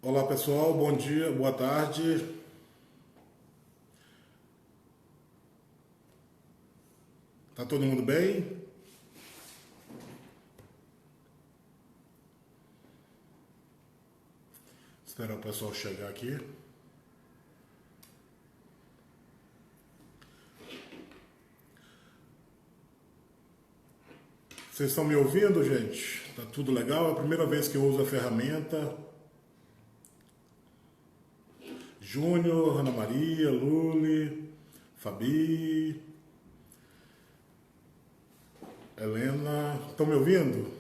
Olá pessoal, bom dia, boa tarde. Tá todo mundo bem? Esperar o pessoal chegar aqui. Vocês estão me ouvindo, gente? Tá tudo legal? É a primeira vez que eu uso a ferramenta. Júnior, Ana Maria, Luli, Fabi, Helena. Estão me ouvindo?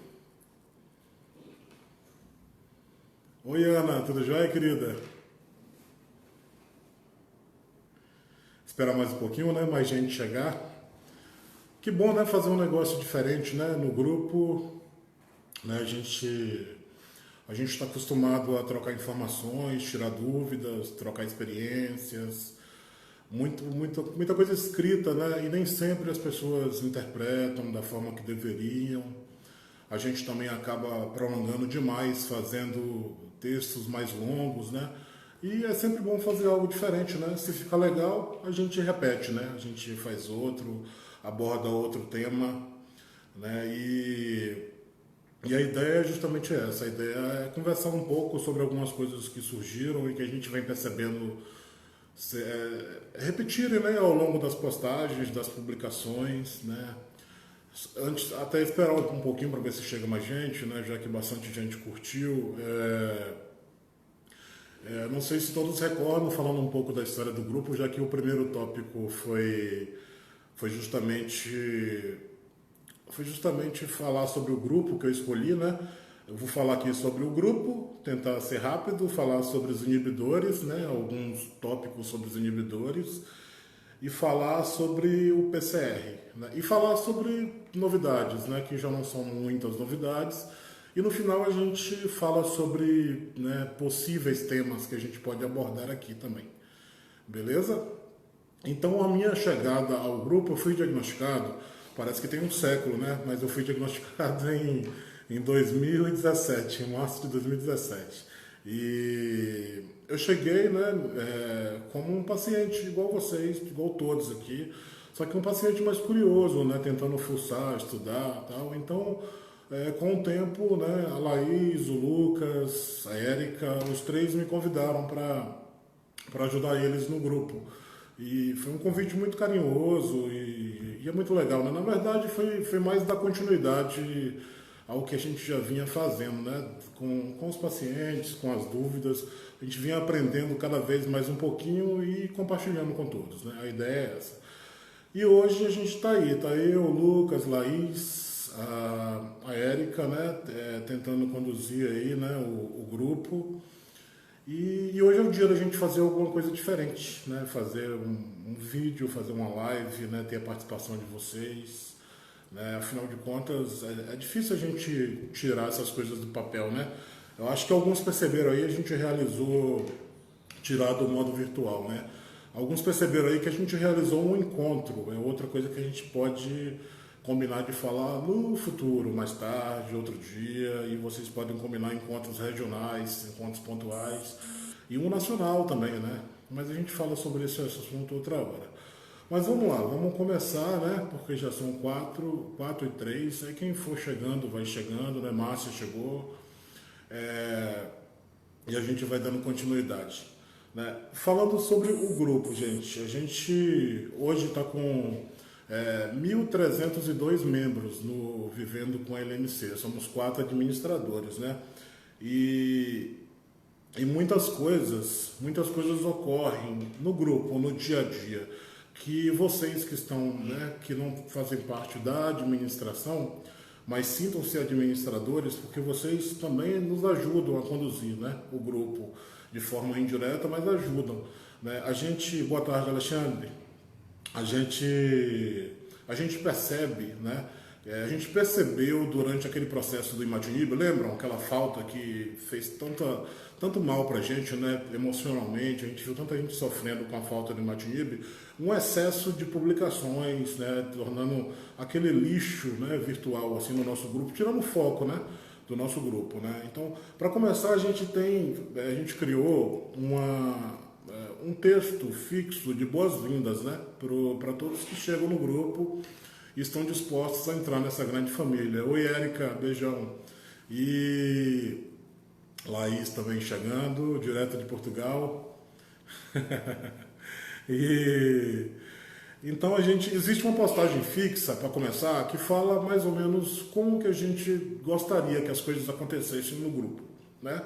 Oi Ana, tudo jóia, querida? Esperar mais um pouquinho, né? Mais gente chegar. Que bom, né? Fazer um negócio diferente, né? No grupo, né? A gente está acostumado a trocar informações, tirar dúvidas, trocar experiências, muita coisa escrita, né? E nem sempre as pessoas interpretam da forma que deveriam. A gente também acaba prolongando demais, fazendo textos mais longos, né? E é sempre bom fazer algo diferente, né? Se ficar legal, a gente repete, né? A gente faz outro, aborda outro tema, né? E a ideia é justamente essa. A ideia é conversar um pouco sobre algumas coisas que surgiram e que a gente vem percebendo repetirem, né, ao longo das postagens, das publicações, né? Antes, até esperar um pouquinho para ver se chega mais gente, né? Já que bastante gente curtiu. Não sei se todos recordam, falando um pouco da história do grupo, já que o primeiro tópico foi justamente foi justamente falar sobre o grupo que eu escolhi, né? Eu vou falar aqui sobre o grupo, tentar ser rápido, falar sobre os inibidores, né? Alguns tópicos sobre os inibidores e falar sobre o PCR, né? E falar sobre novidades, né? Que já não são muitas novidades. E no final a gente fala sobre, né, possíveis temas que a gente pode abordar aqui também. Beleza? Então, a minha chegada ao grupo, eu fui diagnosticado, parece que tem um século, né? Mas eu fui diagnosticado em 2017, em março de 2017. E eu cheguei, né, como um paciente igual vocês, igual todos aqui, só que um paciente mais curioso, né, tentando fuçar, estudar, tal. Então, com o tempo, né, a Laís, o Lucas, a Érica, os três me convidaram para ajudar eles no grupo. E foi um convite muito carinhoso e é muito legal, né? Na verdade, foi mais dar continuidade ao que a gente já vinha fazendo, né? Com os pacientes, com as dúvidas. A gente vinha aprendendo cada vez mais um pouquinho e compartilhando com todos, né? A ideia é essa. E hoje a gente está aí, tá eu, o Lucas, Laís, a Érica, né? Tentando conduzir aí, né, o grupo. E hoje é o dia da gente fazer alguma coisa diferente, né? Fazer um vídeo, fazer uma live, né? Ter a participação de vocês, né? Afinal de contas, é difícil a gente tirar essas coisas do papel, né? Eu acho que alguns perceberam aí, a gente realizou, tirar do modo virtual, né? Alguns perceberam aí que a gente realizou um encontro, é outra coisa que a gente pode combinar de falar no futuro, mais tarde, outro dia, e vocês podem combinar encontros regionais, encontros pontuais, e um nacional também, né? Mas a gente fala sobre esse assunto outra hora. Mas vamos lá, vamos começar, né? Porque já são 4 e 3, aí quem for chegando vai chegando, né? Márcia chegou, é, e a gente vai dando continuidade. Né? Falando sobre o grupo, gente, a gente hoje está com 1.302 membros no Vivendo com a LMC, somos 4 administradores, né? E, e muitas coisas ocorrem no grupo, no dia a dia, que vocês que estão, né, que não fazem parte da administração, mas sintam-se administradores, porque vocês também nos ajudam a conduzir, né, o grupo de forma indireta, mas ajudam. Né? Boa tarde, Alexandre. A gente percebe, né? A gente percebeu durante aquele processo do Imatinib, lembram aquela falta que fez tanto mal pra gente, né? Emocionalmente, a gente viu tanta gente sofrendo com a falta do Imatinib, um excesso de publicações, né? Tornando aquele lixo, né, virtual assim no nosso grupo, tirando o foco, né? do nosso grupo, né? Então, para começar, a gente criou um texto fixo de boas-vindas, né, para todos que chegam no grupo e estão dispostos a entrar nessa grande família. Oi, Érica, beijão. E Laís também chegando, direto de Portugal. E então existe uma postagem fixa para começar que fala mais ou menos como que a gente gostaria que as coisas acontecessem no grupo, né?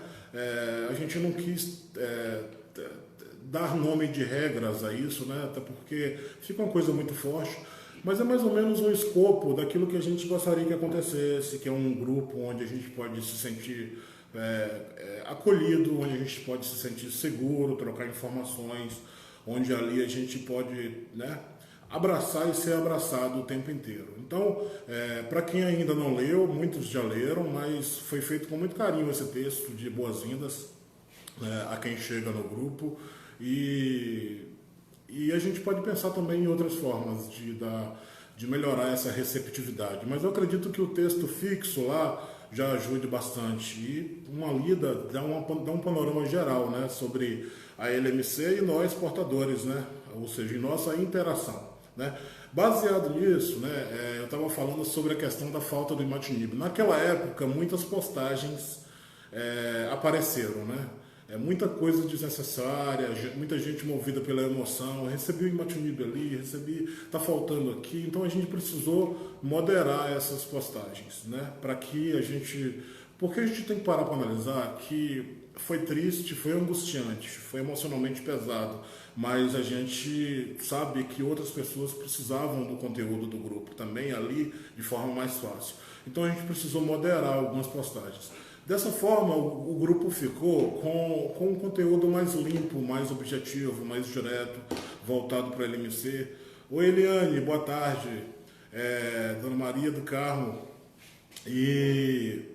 A gente não quis dar nome de regras a isso, né? Até porque fica uma coisa muito forte, mas é mais ou menos um escopo daquilo que a gente gostaria que acontecesse, que é um grupo onde a gente pode se sentir acolhido, onde a gente pode se sentir seguro, trocar informações, onde ali a gente pode, né, abraçar e ser abraçado o tempo inteiro. Então, para quem ainda não leu, muitos já leram, mas foi feito com muito carinho esse texto de boas-vindas a quem chega no grupo, e a gente pode pensar também em outras formas de melhorar essa receptividade. Mas eu acredito que o texto fixo lá já ajude bastante. E uma lida dá um panorama geral, né, sobre a LMC e nós portadores, né, ou seja, em nossa interação, né. Baseado nisso, né, eu estava falando sobre a questão da falta do imatinib. Naquela época, muitas postagens apareceram, né? Muita coisa desnecessária, muita gente movida pela emoção, recebi o imatinib ali, tá faltando aqui, então a gente precisou moderar essas postagens, né? Porque a gente tem que parar para analisar que foi triste, foi angustiante, foi emocionalmente pesado, mas a gente sabe que outras pessoas precisavam do conteúdo do grupo também ali de forma mais fácil. Então a gente precisou moderar algumas postagens. Dessa forma, o grupo ficou com um conteúdo mais limpo, mais objetivo, mais direto, voltado para a LMC. Oi, Eliane, boa tarde. Dona Maria do Carmo. E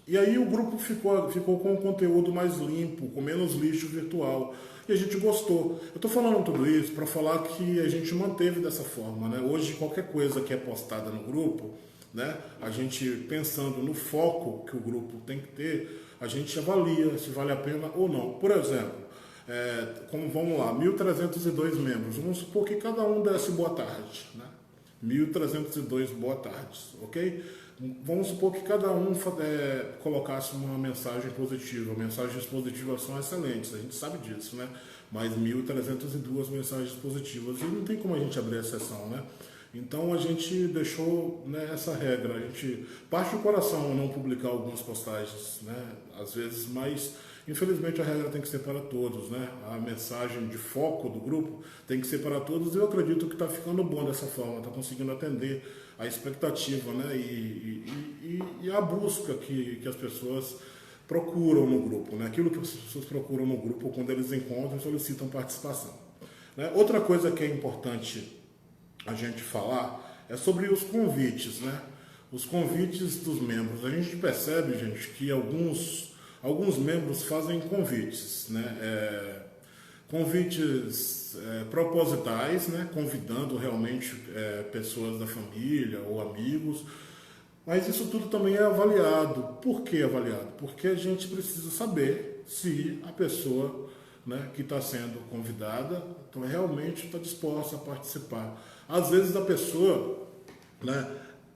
aí o grupo ficou com um conteúdo mais limpo, com menos lixo virtual. E a gente gostou. Eu estou falando tudo isso para falar que a gente manteve dessa forma, né? Hoje, qualquer coisa que é postada no grupo, né, a gente pensando no foco que o grupo tem que ter, a gente avalia se vale a pena ou não. Por exemplo, vamos lá, 1.302 membros, vamos supor que cada um desse boa tarde, né? 1.302 boa tardes, ok? Vamos supor que cada um colocasse uma mensagem positiva. Mensagens positivas são excelentes, a gente sabe disso, né? Mas 1.302 mensagens positivas, e não tem como a gente abrir a sessão, né? Então a gente deixou, né, essa regra, a gente parte do coração não publicar algumas postagens, né, às vezes, mas infelizmente a regra tem que ser para todos, né, a mensagem de foco do grupo tem que ser para todos, e eu acredito que está ficando bom dessa forma, está conseguindo atender a expectativa, né, e a busca que as pessoas procuram no grupo, né, aquilo que as pessoas procuram no grupo quando eles encontram e solicitam participação, né. Outra coisa que é importante a gente falar é sobre os convites, né? Os convites dos membros. A gente percebe, gente, que alguns membros fazem convites, né? Convites propositais, né? Convidando realmente pessoas da família ou amigos. Mas isso tudo também é avaliado. Por que avaliado? Porque a gente precisa saber se a pessoa, né, que está sendo convidada realmente está disposta a participar. Às vezes a pessoa, né,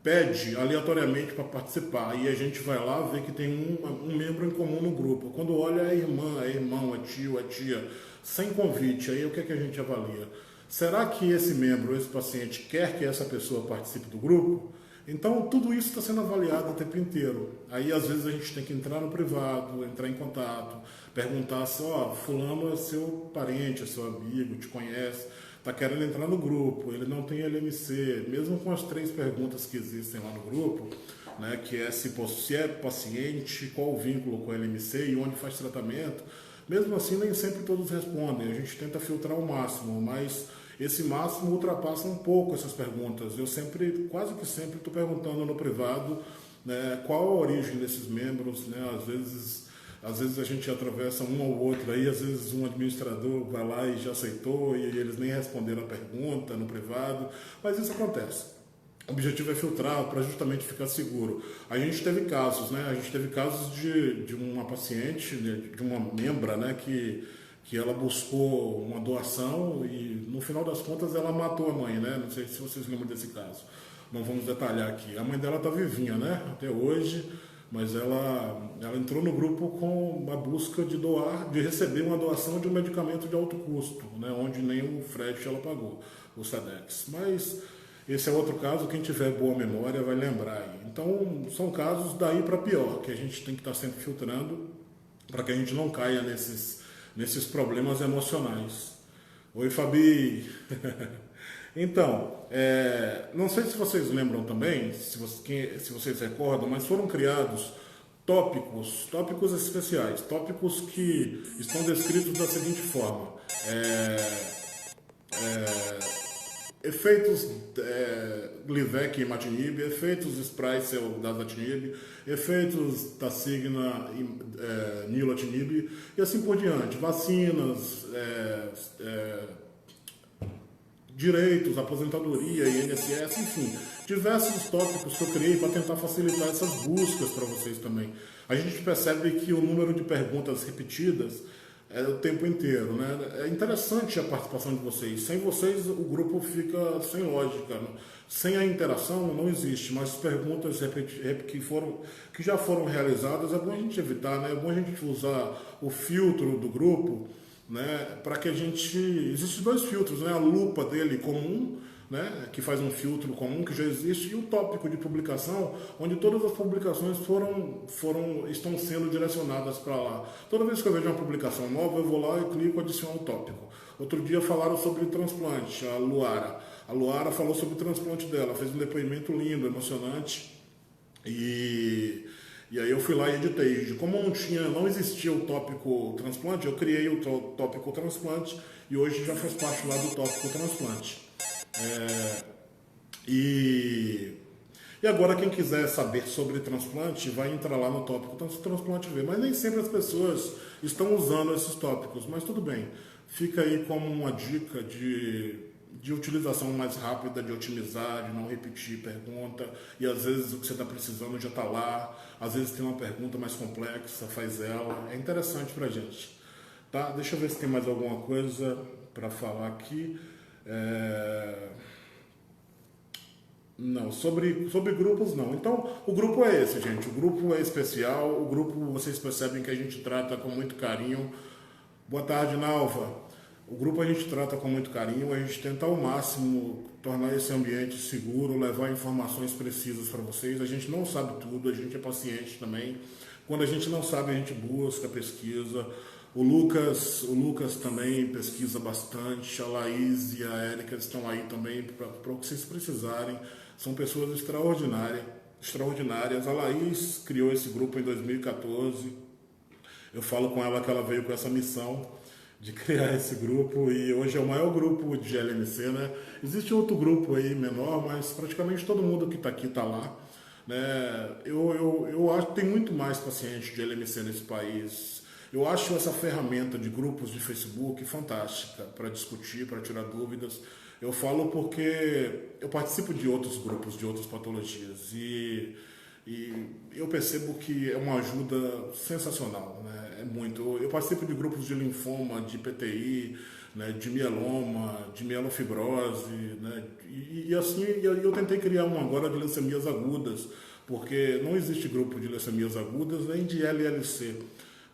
pede aleatoriamente para participar e a gente vai lá ver que tem um membro em comum no grupo. Quando olha, é irmã, é irmão, é tio, é tia, sem convite, aí o que é que a gente avalia? Será que esse membro, esse paciente, quer que essa pessoa participe do grupo? Então, tudo isso está sendo avaliado o tempo inteiro. Aí, às vezes, a gente tem que entrar no privado, entrar em contato, perguntar se, fulano é seu parente, é seu amigo, te conhece, está querendo entrar no grupo, ele não tem LMC, mesmo com as 3 perguntas que existem lá no grupo, né, que é se é paciente, qual o vínculo com a LMC e onde faz tratamento, mesmo assim, nem sempre todos respondem, a gente tenta filtrar o máximo, mas esse máximo ultrapassa um pouco essas perguntas. Eu quase que sempre estou perguntando no privado, né, qual a origem desses membros, né? Às vezes a gente atravessa um ou outro, aí às vezes um administrador vai lá e já aceitou e eles nem responderam a pergunta no privado, mas isso acontece. O objetivo é filtrar para justamente ficar seguro. A gente teve casos, né? A gente teve casos de uma paciente, de uma membra, né? Que ela buscou uma doação e no final das contas ela matou a mãe, né? Não sei se vocês lembram desse caso. Não vamos detalhar aqui. A mãe dela está vivinha, né? Até hoje, mas ela entrou no grupo com a busca de doar, de receber uma doação de um medicamento de alto custo, né? Onde nem o frete ela pagou, o Sedex. Mas esse é outro caso, quem tiver boa memória vai lembrar aí. Então, são casos daí para pior, que a gente tem que estar sempre filtrando para que a gente não caia nesses problemas emocionais. Oi, Fabi! Então, não sei se vocês lembram também, se vocês recordam, mas foram criados tópicos especiais, tópicos que estão descritos da seguinte forma. Efeitos Glivec e Imatinib, efeitos Sprycel Dasatinib, efeitos Tasigna e Nilotinib e assim por diante. Vacinas, direitos, aposentadoria, INSS, enfim, diversos tópicos que eu criei para tentar facilitar essas buscas para vocês também. A gente percebe que o número de perguntas repetidas é o tempo inteiro, né? É interessante a participação de vocês. Sem vocês, o grupo fica sem lógica. Né? Sem a interação, não existe. Mas as perguntas que já foram realizadas, é bom a gente evitar, né? É bom a gente usar o filtro do grupo, né? Para que a gente... Existem dois filtros, né? A lupa dele comum, né, que faz um filtro comum que já existe, e o tópico de publicação, onde todas as publicações estão sendo direcionadas para lá. Toda vez que eu vejo uma publicação nova, eu vou lá e clico adicionar um tópico. Outro dia falaram sobre transplante, a Luara. A Luara falou sobre o transplante dela, fez um depoimento lindo, emocionante, e aí eu fui lá e editei. Como não existia o tópico transplante, eu criei o tópico transplante, e hoje já faz parte lá do tópico transplante. E agora quem quiser saber sobre transplante vai entrar lá no tópico transplante ver, mas nem sempre as pessoas estão usando esses tópicos, mas tudo bem, fica aí como uma dica de utilização mais rápida, de otimizar, de não repetir pergunta, e às vezes o que você está precisando já está lá, às vezes tem uma pergunta mais complexa, faz ela, é interessante pra gente, tá? Deixa eu ver se tem mais alguma coisa para falar aqui. Não, sobre grupos não. Então, o grupo é esse, gente. O grupo é especial. O grupo, vocês percebem que a gente trata com muito carinho. Boa tarde, Nalva. O grupo a gente trata com muito carinho. A gente tenta ao máximo tornar esse ambiente seguro, levar informações precisas para vocês. A gente não sabe tudo, a gente é paciente também. Quando a gente não sabe, a gente busca, pesquisa. O Lucas também pesquisa bastante, a Laís e a Érica estão aí também para o que vocês precisarem. São pessoas extraordinárias. A Laís criou esse grupo em 2014. Eu falo com ela que ela veio com essa missão de criar esse grupo e hoje é o maior grupo de LMC, né? Existe outro grupo aí menor, mas praticamente todo mundo que está aqui está lá. Né? Eu acho que tem muito mais paciente de LMC nesse país. Eu acho essa ferramenta de grupos de Facebook fantástica para discutir, para tirar dúvidas. Eu falo porque eu participo de outros grupos, de outras patologias e eu percebo que é uma ajuda sensacional, né? É muito. Eu participo de grupos de linfoma, de PTI, né? De mieloma, de mielofibrose, né? E assim eu tentei criar um agora de leucemias agudas, porque não existe grupo de leucemias agudas nem de LLC.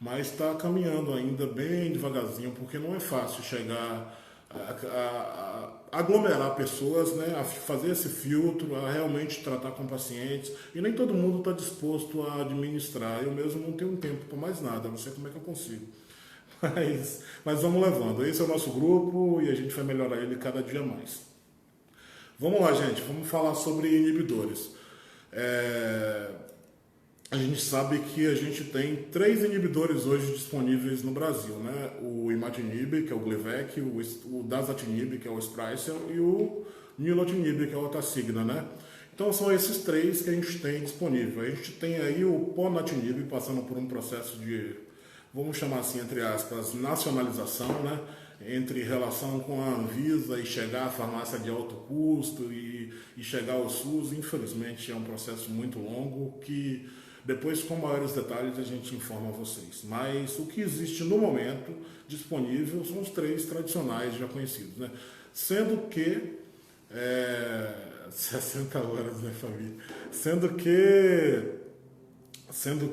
Mas está caminhando ainda bem devagarzinho, porque não é fácil chegar a aglomerar pessoas, né, a fazer esse filtro, a realmente tratar com pacientes, e nem todo mundo está disposto a administrar. Eu mesmo não tenho tempo para mais nada, não sei como é que eu consigo. Mas vamos levando. Esse é o nosso grupo e a gente vai melhorar ele cada dia mais. Vamos lá, gente, vamos falar sobre inibidores. A gente sabe que a gente tem 3 inibidores hoje disponíveis no Brasil, né? O Imatinib, que é o Glivec, o Dasatinib, que é o Sprycel, e o Nilotinib, que é o Tasigna, né? Então são esses 3 que a gente tem disponível. A gente tem aí o Ponatinib passando por um processo de, vamos chamar assim, entre aspas, nacionalização, né? entre relação com a Anvisa e chegar à farmácia de alto custo e chegar ao SUS. Infelizmente é um processo muito longo que depois, com maiores detalhes, a gente informa vocês. Mas o que existe no momento disponível são os 3 tradicionais já conhecidos, né? Sendo que 60 horas, né, família? Sendo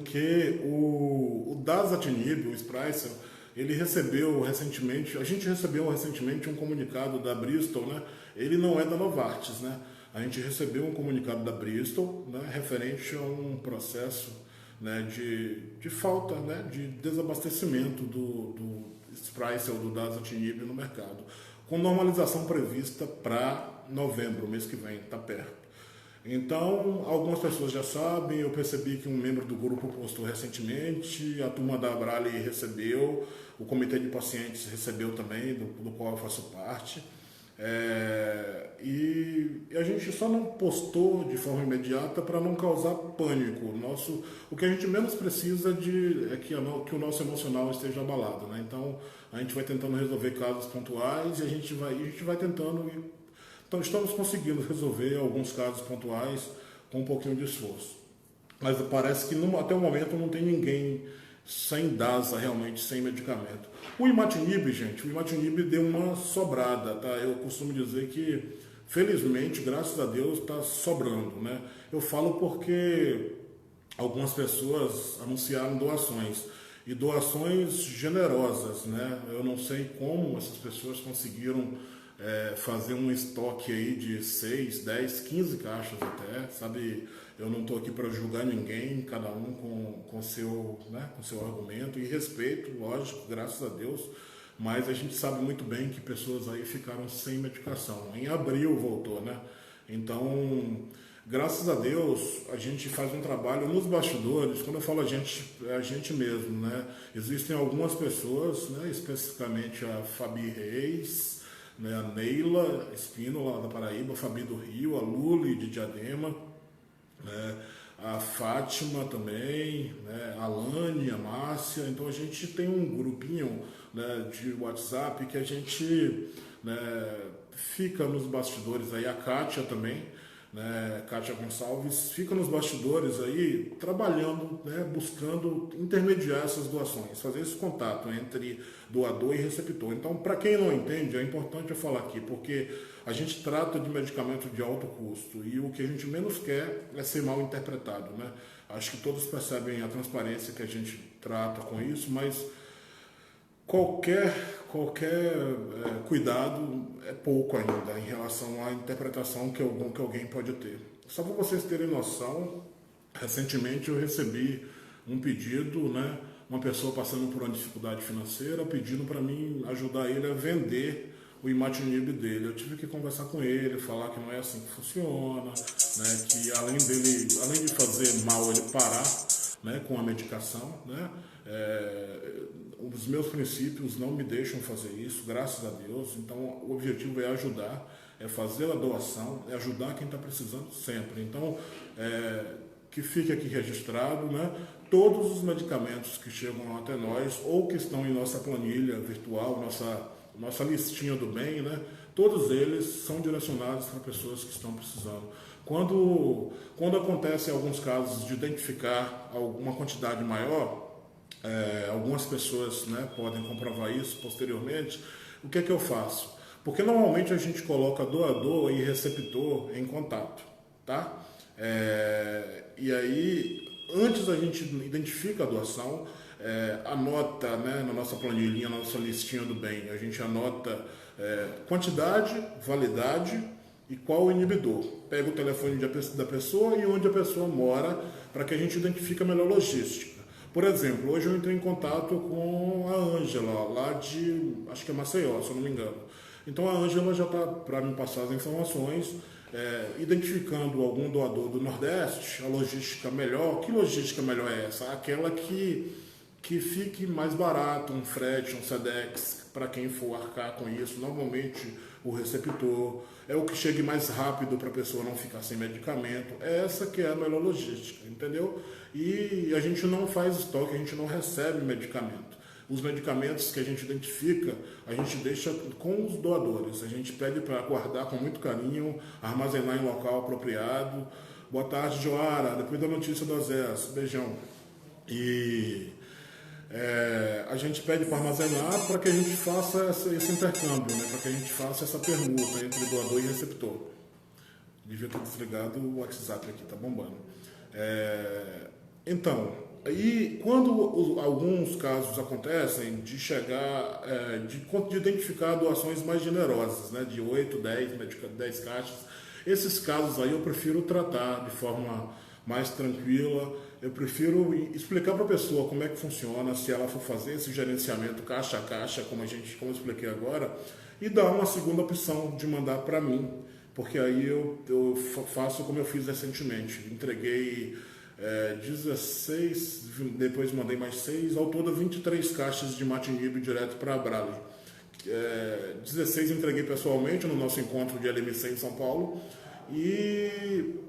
que o Dasatinib, o Sprycel, ele recebeu recentemente, a gente recebeu recentemente um comunicado da Bristol, né? Ele não é da Novartis, né? A gente recebeu um comunicado da Bristol, né, referente a um processo, né, de falta, né, de desabastecimento do Sprycel, do Dasatinib no mercado, com normalização prevista para novembro, mês que vem, está perto. Então, algumas pessoas já sabem, eu percebi que um membro do grupo postou recentemente, a turma da Abrali recebeu, o comitê de pacientes recebeu também, do qual eu faço parte. E a gente só não postou de forma imediata para não causar pânico. O que a gente menos precisa é que o nosso emocional esteja abalado, né? Então, a gente vai tentando resolver casos pontuais e a gente vai tentando. Então, estamos conseguindo resolver alguns casos pontuais com um pouquinho de esforço. Mas parece que até o momento não tem ninguém sem DASA, realmente, sem medicamento. O Imatinib, gente, deu uma sobrada, tá? Eu costumo dizer que, felizmente, graças a Deus, está sobrando, né? Eu falo porque algumas pessoas anunciaram doações, e doações generosas, né? Eu não sei como essas pessoas conseguiram fazer um estoque aí de 6, 10, 15 caixas até, sabe? Eu não estou aqui para julgar ninguém, cada um com seu, né, com seu argumento, e respeito, lógico, graças a Deus, mas a gente sabe muito bem que pessoas aí ficaram sem medicação. Em abril voltou, né? Então, graças a Deus, a gente faz um trabalho nos bastidores. Quando eu falo a gente, é a gente mesmo, né? Existem algumas pessoas, né, especificamente a Fabi Reis, né, a Neila Espínola, da Paraíba, a Fabi do Rio, a Luli de Diadema, né, a Fátima também, né, a Lani, a Márcia. Então a gente tem um grupinho, né, de WhatsApp que a gente, né, fica nos bastidores aí, a Kátia também, né, Kátia Gonçalves, fica nos bastidores aí trabalhando, né, buscando intermediar essas doações, fazer esse contato entre doador e receptor. Então, para quem não entende, é importante eu falar aqui, porque a gente trata de medicamento de alto custo e o que a gente menos quer é ser mal interpretado, né? Acho que todos percebem a transparência que a gente trata com isso, mas qualquer cuidado é pouco ainda em relação à interpretação que alguém pode ter. Só para vocês terem noção, recentemente eu recebi um pedido, né, uma pessoa passando por uma dificuldade financeira, pedindo para mim ajudar ele a vender o Imatinib dele. Eu tive que conversar com ele, falar que não é assim que funciona, né, que além de fazer mal ele parar, né, com a medicação, né, os meus princípios não me deixam fazer isso, graças a Deus. Então o objetivo é ajudar, é fazer a doação, é ajudar quem está precisando sempre. Então, que fique aqui registrado, né, todos os medicamentos que chegam até nós ou que estão em nossa planilha virtual, nossa listinha do bem, né, todos eles são direcionados para pessoas que estão precisando. Quando acontece alguns casos de identificar alguma quantidade maior, algumas pessoas, né, podem comprovar isso posteriormente, o que é que eu faço? Porque normalmente a gente coloca doador e receptor em contato, tá? E aí, antes a gente identifica a doação, anota, né, na nossa planilhinha, na nossa listinha do bem, a gente anota quantidade, validade e qual o inibidor. Pega o telefone da pessoa e onde a pessoa mora para que a gente identifique a melhor logística. Por exemplo, hoje eu entrei em contato com a Ângela, lá de, acho que é Maceió, se eu não me engano. Então a Ângela já está para me passar as informações, identificando algum doador do Nordeste, a logística melhor. Que logística melhor é essa? Aquela que fique mais barato, um frete, um SEDEX, para quem for arcar com isso. Normalmente o receptor é o que chegue mais rápido para a pessoa não ficar sem medicamento. É essa que é a melhor logística, entendeu? E a gente não faz estoque, a gente não recebe medicamento. os medicamentos que a gente identifica, a gente deixa com os doadores. A gente pede para guardar com muito carinho, armazenar em local apropriado. Boa tarde, Joara. Depois da notícia do Azés. Beijão. E a gente pede para armazenar para que a gente faça esse intercâmbio, né? Para que a gente faça essa permuta entre doador e receptor. Devia ter desligado o WhatsApp aqui, tá bombando. Então, aí quando alguns casos acontecem de chegar, de identificar doações mais generosas, né? De 8, 10 caixas, esses casos aí eu prefiro tratar de forma mais tranquila. Eu prefiro explicar para a pessoa como é que funciona, se ela for fazer esse gerenciamento caixa a caixa, como eu expliquei agora, e dar uma segunda opção de mandar para mim, porque aí eu faço como eu fiz recentemente. Entreguei 16, depois mandei mais 6, ao todo 23 caixas de Imatinib direto para a Brale. 16 entreguei pessoalmente no nosso encontro de LMC em São Paulo, e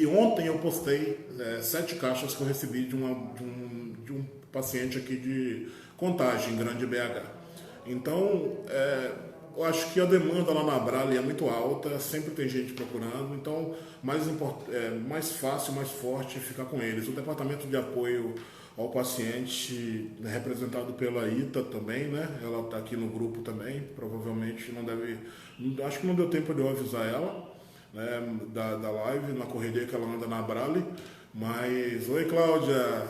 ontem eu postei 7 caixas que eu recebi de um paciente aqui de Contagem, Grande BH. Então, eu acho que a demanda lá na Brale é muito alta, sempre tem gente procurando, então mais fácil, mais forte ficar com eles. O departamento de apoio ao paciente, representado pela Ita também, né? Ela está aqui no grupo também, provavelmente acho que não deu tempo de eu avisar ela, né, da live, na correria que ela anda na Brale, mas, oi Cláudia,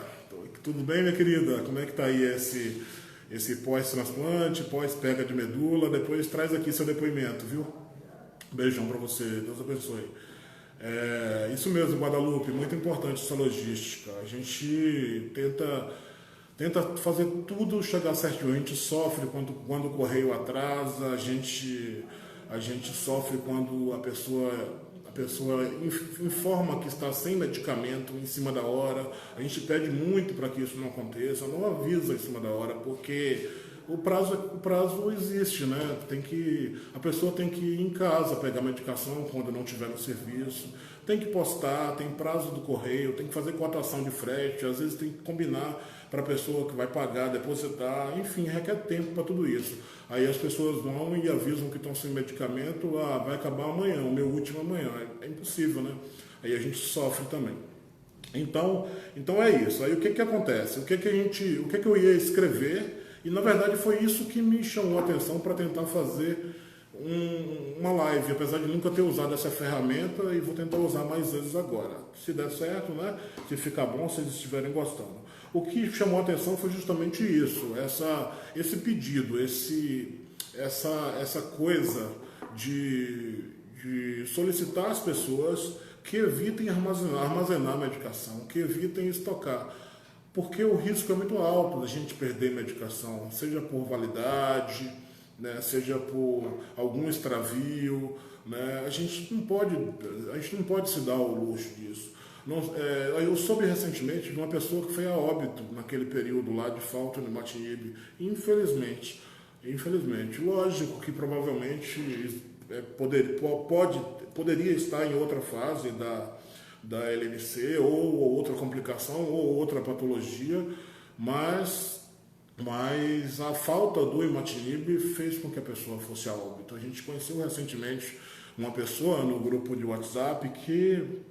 tudo bem minha querida? Como é que tá aí esse pós-transplante, pós-pega de medula? Depois traz aqui seu depoimento, viu? Beijão pra você, Deus abençoe. Isso mesmo, Guadalupe, muito importante essa logística. A gente tenta fazer tudo chegar certinho. A gente sofre quando o correio atrasa, a gente sofre quando a pessoa informa que está sem medicamento em cima da hora. A gente pede muito para que isso não aconteça, não avisa em cima da hora, porque o prazo existe, né? A pessoa tem que ir em casa pegar medicação quando não tiver no serviço, tem que postar, tem prazo do correio, tem que fazer cotação de frete, às vezes tem que combinar para a pessoa que vai pagar, depositar, enfim, requer tempo para tudo isso. Aí as pessoas vão e avisam que estão sem medicamento, vai acabar amanhã, o meu último amanhã. É impossível, né? Aí a gente sofre também. Então é isso. Aí o que acontece? O que eu ia escrever, e na verdade foi isso que me chamou a atenção para tentar fazer uma live, apesar de nunca ter usado essa ferramenta, e vou tentar usar mais vezes agora. Se der certo, né? Se ficar bom, se eles estiverem gostando. O que chamou a atenção foi justamente isso, esse pedido, essa coisa de solicitar às pessoas que evitem armazenar medicação, que evitem estocar, porque o risco é muito alto da gente perder medicação, seja por validade, né, seja por algum extravio, né, a gente não pode se dar ao luxo disso. Eu soube recentemente de uma pessoa que foi a óbito naquele período lá de falta de Imatinib, infelizmente. Lógico que provavelmente poderia estar em outra fase da LMC, ou outra complicação, ou outra patologia, mas a falta do Imatinib fez com que a pessoa fosse a óbito. A gente conheceu recentemente uma pessoa no grupo de WhatsApp que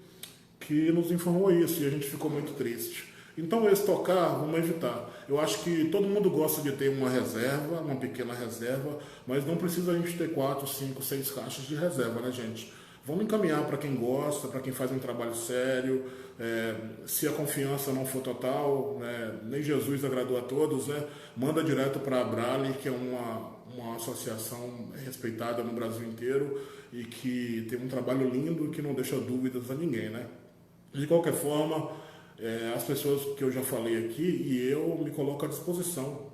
nos informou isso, e a gente ficou muito triste. Então, estocar, vamos evitar. Eu acho que todo mundo gosta de ter uma reserva, uma pequena reserva, mas não precisa a gente ter 4, 5, 6 caixas de reserva, né, gente? Vamos encaminhar para quem gosta, para quem faz um trabalho sério. Se a confiança não for total, né, nem Jesus agradou a todos, né, manda direto para a Brale, que é uma associação respeitada no Brasil inteiro e que tem um trabalho lindo que não deixa dúvidas a ninguém, né? De qualquer forma, as pessoas que eu já falei aqui, e eu me coloco à disposição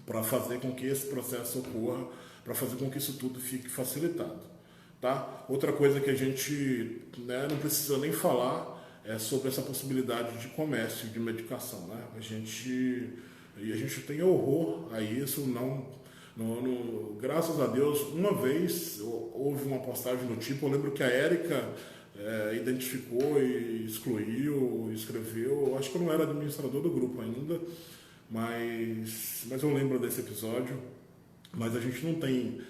para fazer com que esse processo ocorra, para fazer com que isso tudo fique facilitado. Tá? Outra coisa que a gente, né, não precisa nem falar é sobre essa possibilidade de comércio de medicação. Né? A gente tem horror a isso, graças a Deus. Uma vez houve uma postagem do tipo, eu lembro que a Érica identificou e excluiu, escreveu, eu acho que eu não era administrador do grupo ainda, mas eu lembro desse episódio, mas a gente não tem,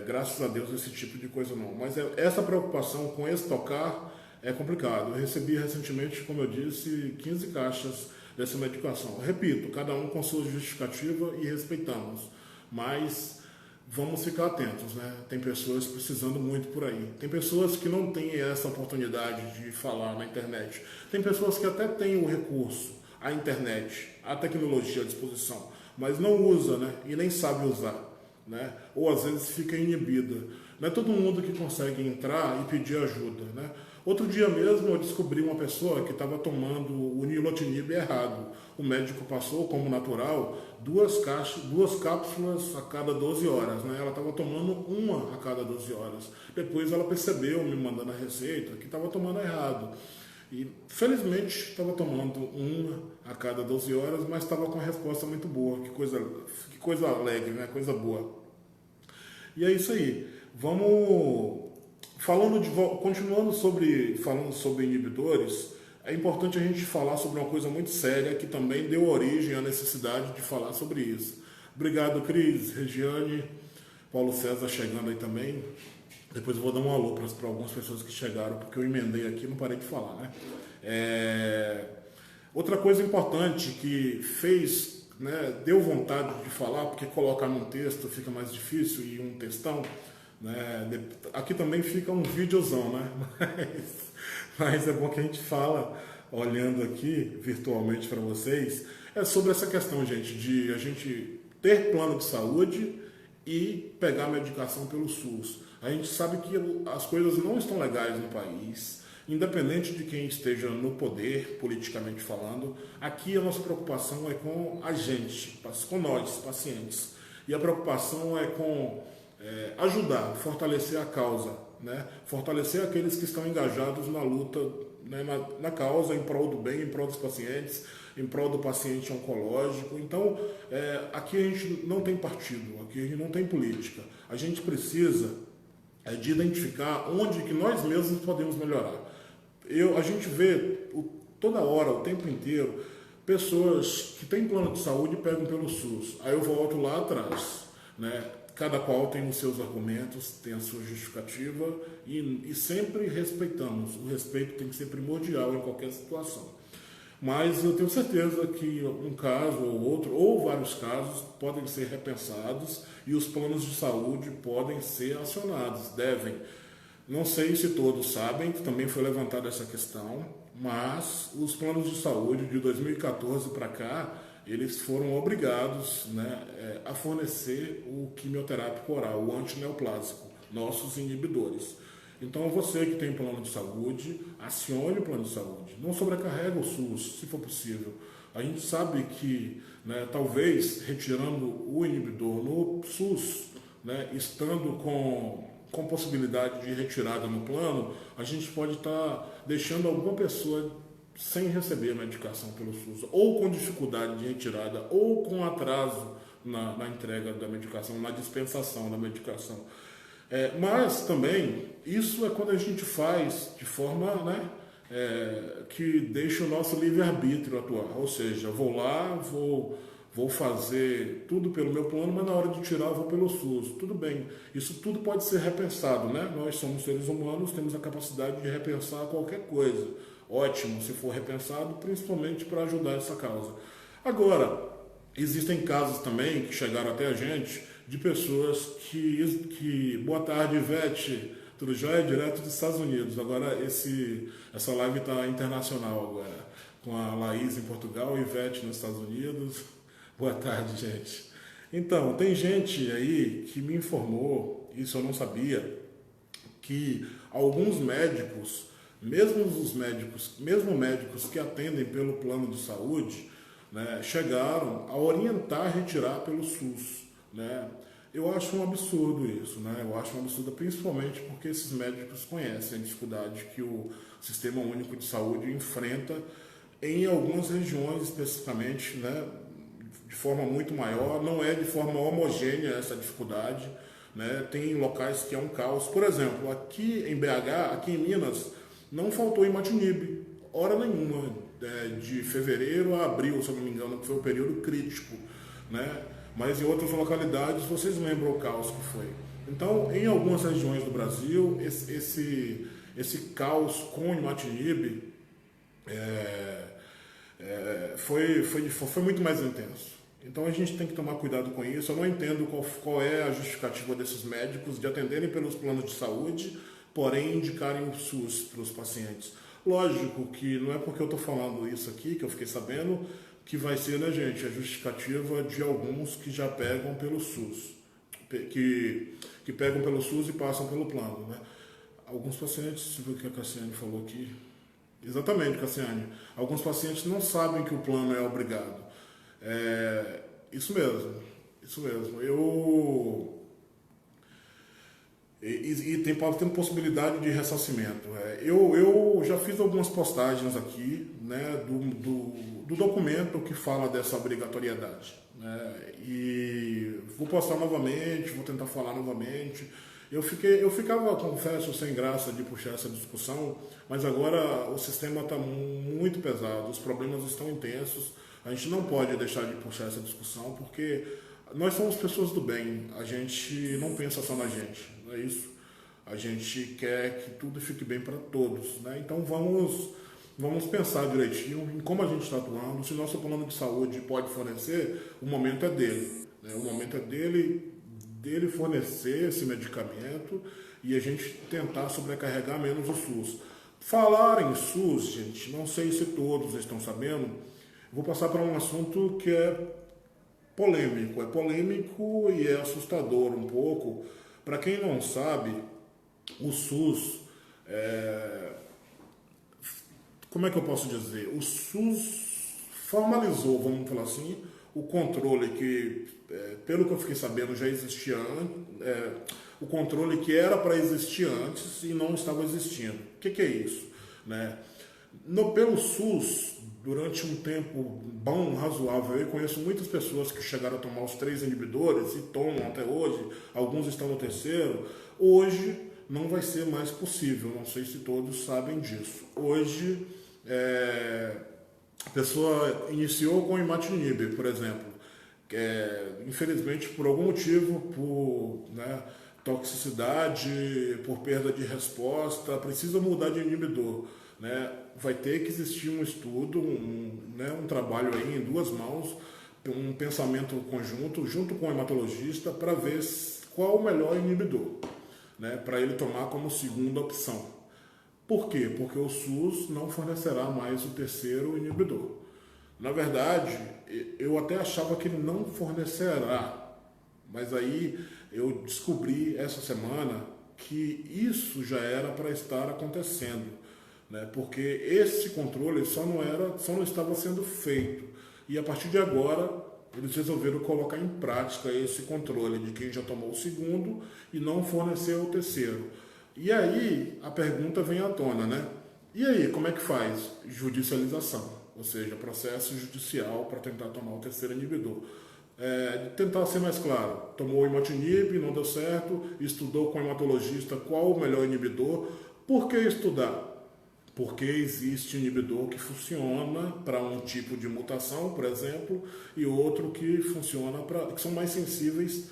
graças a Deus, esse tipo de coisa não. Mas essa preocupação com estocar é complicado. Eu recebi recentemente, como eu disse, 15 caixas dessa medicação. Repito, cada um com sua justificativa e respeitamos, mas vamos ficar atentos, né? Tem pessoas precisando muito por aí. Tem pessoas que não têm essa oportunidade de falar na internet. Tem pessoas que até têm o recurso, a internet, a tecnologia à disposição, mas não usa, né? E nem sabe usar, né? Ou às vezes fica inibida. Não é todo mundo que consegue entrar e pedir ajuda, né? Outro dia mesmo eu descobri uma pessoa que estava tomando o nilotinib errado. O médico passou como natural duas cápsulas a cada 12 horas, né? Ela estava tomando uma a cada 12 horas. Depois ela percebeu, me mandando a receita, que estava tomando errado. E felizmente estava tomando uma a cada 12 horas, mas estava com a resposta muito boa. Que coisa alegre, né? Coisa boa. E é isso aí. Vamos continuando falando sobre inibidores, é importante a gente falar sobre uma coisa muito séria que também deu origem à necessidade de falar sobre isso. Obrigado, Cris, Regiane, Paulo César chegando aí também. Depois eu vou dar um alô para algumas pessoas que chegaram, porque eu emendei aqui e não parei de falar, né? Outra coisa importante que fez, né, deu vontade de falar, porque colocar num texto fica mais difícil e um textão, né? Aqui também fica um videozão, né? Mas é bom que a gente fala, olhando aqui virtualmente para vocês, é sobre essa questão, gente, de a gente ter plano de saúde e pegar a medicação pelo SUS. A gente sabe que as coisas não estão legais no país, independente de quem esteja no poder, politicamente falando. Aqui a nossa preocupação é com a gente, com nós, pacientes. E a preocupação é com ajudar, fortalecer a causa, né? Fortalecer aqueles que estão engajados na luta, né? na causa, em prol do bem, em prol dos pacientes, em prol do paciente oncológico. Então, aqui a gente não tem partido, aqui a gente não tem política. A gente precisa de identificar onde que nós mesmos podemos melhorar. A gente vê toda hora, o tempo inteiro, pessoas que têm plano de saúde e pegam pelo SUS. Aí eu volto lá atrás, né? Cada qual tem os seus argumentos, tem a sua justificativa e sempre respeitamos. O respeito tem que ser primordial em qualquer situação. Mas eu tenho certeza que um caso ou outro, ou vários casos, podem ser repensados e os planos de saúde podem ser acionados, devem. Não sei se todos sabem, que também foi levantada essa questão, mas os planos de saúde de 2014 para cá, eles foram obrigados, né, a fornecer o quimioterápico oral, o antineoplásico, nossos inibidores. Então, você que tem plano de saúde, acione o plano de saúde. Não sobrecarrega o SUS, se for possível. A gente sabe que, né, talvez, retirando o inibidor no SUS, né, estando com possibilidade de retirada no plano, a gente pode estar deixando alguma pessoa sem receber a medicação pelo SUS, ou com dificuldade de retirada, ou com atraso na entrega da medicação, na dispensação da medicação. Mas também, isso é quando a gente faz de forma, né, que deixa o nosso livre-arbítrio atuar. Ou seja, vou lá, vou fazer tudo pelo meu plano, mas na hora de tirar eu vou pelo SUS. Tudo bem, isso tudo pode ser repensado, né? Nós somos seres humanos, temos a capacidade de repensar qualquer coisa. Ótimo, se for repensado, principalmente para ajudar essa causa. Agora, existem casos também que chegaram até a gente de pessoas que boa tarde, Ivete, tudo jóia? Direto dos Estados Unidos. Agora essa live está internacional agora, com a Laís em Portugal e Ivete nos Estados Unidos. Boa tarde, gente. Então, tem gente aí que me informou, isso eu não sabia, que alguns médicos, mesmo médicos que atendem pelo plano de saúde, né, chegaram a orientar a retirar pelo SUS, né? Eu acho um absurdo isso, né? Eu acho um absurdo principalmente porque esses médicos conhecem a dificuldade que o Sistema Único de Saúde enfrenta em algumas regiões especificamente, né? De forma muito maior, não é de forma homogênea essa dificuldade, né? Tem locais que é um caos. Por exemplo, aqui em BH, aqui em Minas, não faltou imatinib, hora nenhuma. de fevereiro a abril, se eu não me engano, que foi o período crítico, né? Mas em outras localidades vocês lembram o caos que foi. Então, em algumas regiões do Brasil, esse caos com o Imatinib foi muito mais intenso. Então a gente tem que tomar cuidado com isso. Eu não entendo qual é a justificativa desses médicos de atenderem pelos planos de saúde, porém indicarem o SUS para os pacientes. Lógico que não é porque eu estou falando isso aqui, que eu fiquei sabendo, que vai ser, né, gente, a justificativa de alguns que já pegam pelo SUS, que pegam pelo SUS e passam pelo plano, né? Alguns pacientes, deixa eu ver o que a Cassiane falou aqui. Exatamente, Cassiane. Alguns pacientes não sabem que o plano é obrigado. Isso mesmo, isso mesmo. Tem possibilidade de ressarcimento. Eu já fiz algumas postagens aqui, né, do documento que fala dessa obrigatoriedade, né, e vou postar novamente, vou tentar falar novamente. Eu ficava, confesso, sem graça de puxar essa discussão, mas agora o sistema está muito pesado, os problemas estão intensos, a gente não pode deixar de puxar essa discussão, porque nós somos pessoas do bem, a gente não pensa só na gente, não é isso? A gente quer que tudo fique bem para todos, né? Então vamos pensar direitinho em como a gente está atuando, se nosso plano de saúde pode fornecer, o momento é dele, né? O momento é dele fornecer esse medicamento e a gente tentar sobrecarregar menos o SUS. Falar em SUS, gente, não sei se todos estão sabendo, vou passar para um assunto que é polêmico e é assustador um pouco. Para quem não sabe, o SUS, como é que eu posso dizer? O SUS formalizou, vamos falar assim, o controle que, pelo que eu fiquei sabendo, já existia antes, o controle que era para existir antes e não estava existindo. O que é isso? Né? Pelo SUS, durante um tempo bom, razoável, eu conheço muitas pessoas que chegaram a tomar os 3 inibidores e tomam até hoje, alguns estão no terceiro. Hoje não vai ser mais possível, não sei se todos sabem disso. Hoje, a pessoa iniciou com imatinib, por exemplo, infelizmente por algum motivo, por toxicidade, por perda de resposta, precisa mudar de inibidor, né? Vai ter que existir um estudo, um trabalho aí em 2 mãos, um pensamento conjunto, junto com o hematologista, para ver qual o melhor inibidor, né? Para ele tomar como segunda opção. Por quê? Porque o SUS não fornecerá mais o terceiro inibidor. Na verdade, eu até achava que ele não fornecerá, mas aí eu descobri essa semana que isso já era para estar acontecendo, né? Porque esse controle só não estava sendo feito. E a partir de agora, eles resolveram colocar em prática esse controle de quem já tomou o segundo e não forneceu o terceiro. E aí a pergunta vem à tona, né? E aí, como é que faz? Judicialização, ou seja, processo judicial para tentar tomar o terceiro inibidor. Tentar ser mais claro, tomou o imatinib, não deu certo, estudou com o hematologista qual o melhor inibidor. Por que estudar? Porque existe inibidor que funciona para um tipo de mutação, por exemplo, e outro que funciona que são mais sensíveis.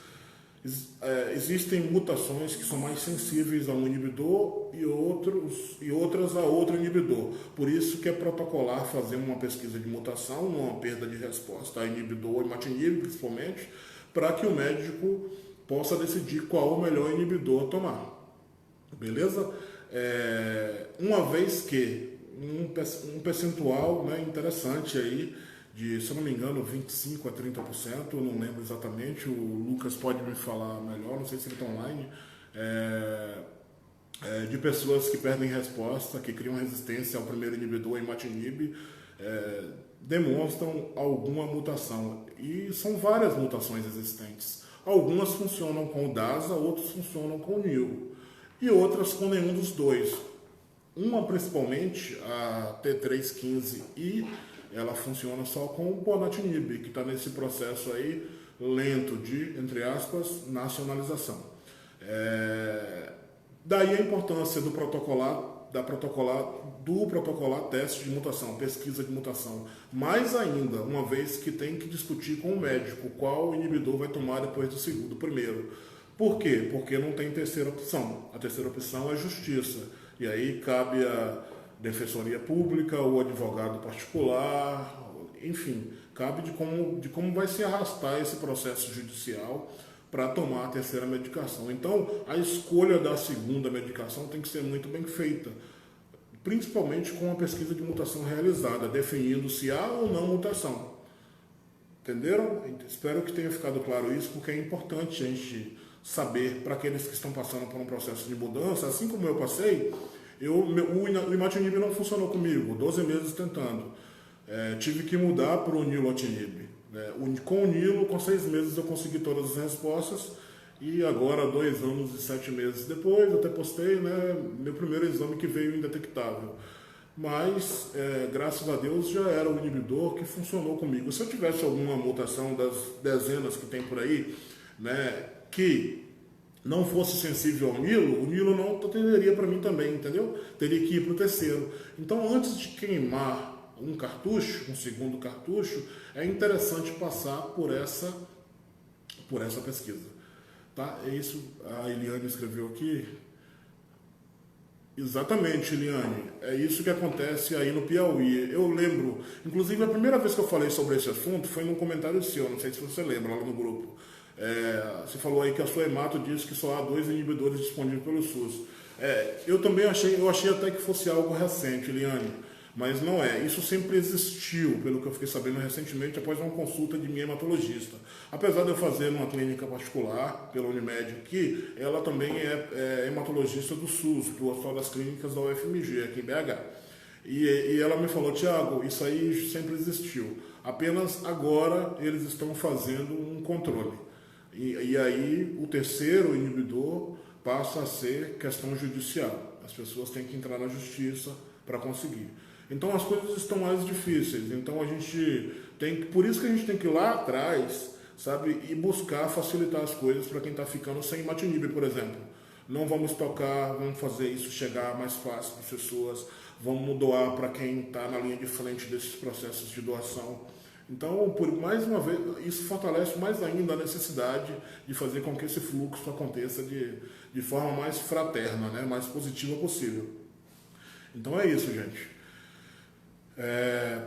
Existem mutações que são mais sensíveis a um inibidor e outras a outro inibidor. Por isso que é protocolar fazer uma pesquisa de mutação, uma perda de resposta a inibidor, imatinib principalmente, para que o médico possa decidir qual o melhor inibidor a tomar. Beleza? Uma vez que um percentual, né, interessante aí, de, se eu não me engano, 25% a 30%, eu não lembro exatamente, o Lucas pode me falar melhor, não sei se ele está online, de pessoas que perdem resposta, que criam resistência ao primeiro inibidor, imatinib, demonstram alguma mutação. E são várias mutações existentes. Algumas funcionam com o DASA, outras funcionam com o NIL, e outras com nenhum dos dois. Uma, principalmente, a T315I, ela funciona só com o ponatinib, que está nesse processo aí lento de, entre aspas, nacionalização. Daí a importância do protocolar do protocolar teste de mutação, pesquisa de mutação. Mais ainda, uma vez que tem que discutir com o médico qual inibidor vai tomar depois do primeiro. Por quê? Porque não tem terceira opção. A terceira opção é a justiça. E aí cabe a defensoria pública, o advogado particular, enfim, cabe de como vai se arrastar esse processo judicial para tomar a terceira medicação. Então, a escolha da segunda medicação tem que ser muito bem feita, principalmente com a pesquisa de mutação realizada, definindo se há ou não mutação. Entenderam? Espero que tenha ficado claro isso, porque é importante a gente saber, para aqueles que estão passando por um processo de mudança, assim como eu passei, o imatinib não funcionou comigo, 12 meses tentando. Tive que mudar para o nilotinib. Com o Nilo, com 6 meses eu consegui todas as respostas, e agora, 2 anos e 7 meses depois, até postei, né, meu primeiro exame que veio indetectável. Mas, graças a Deus, já era o inibidor que funcionou comigo. Se eu tivesse alguma mutação das dezenas que tem por aí, né, que não fosse sensível ao Nilo, o Nilo não atenderia para mim também, entendeu? Teria que ir para o terceiro. Então, antes de queimar um cartucho, um segundo cartucho, é interessante passar por essa pesquisa. Tá? É isso, a Eliane escreveu aqui. Exatamente, Eliane. É isso que acontece aí no Piauí. Eu lembro, inclusive a primeira vez que eu falei sobre esse assunto foi num comentário seu, não sei se você lembra, lá no grupo. Você falou aí que a sua hemato diz que só há 2 inibidores disponíveis pelo SUS. Eu também achei até que fosse algo recente, Eliane. Mas não é. Isso sempre existiu, pelo que eu fiquei sabendo recentemente, após uma consulta de minha hematologista. Apesar de eu fazer numa clínica particular, pela Unimed aqui, ela também é hematologista do SUS, do Hospital das Clínicas da UFMG, aqui em BH. E ela me falou, Tiago, isso aí sempre existiu. Apenas agora eles estão fazendo um controle. E aí o terceiro inibidor passa a ser questão judicial. As pessoas têm que entrar na justiça para conseguir. Então as coisas estão mais difíceis. Então por isso que a gente tem que ir lá atrás, sabe, e buscar facilitar as coisas para quem está ficando sem imatinib, por exemplo. Não vamos tocar, vamos fazer isso chegar mais fácil para as pessoas, vamos doar para quem está na linha de frente desses processos de doação. Então, mais uma vez, isso fortalece mais ainda a necessidade de fazer com que esse fluxo aconteça de forma mais fraterna, né, mais positiva possível. Então é isso, gente.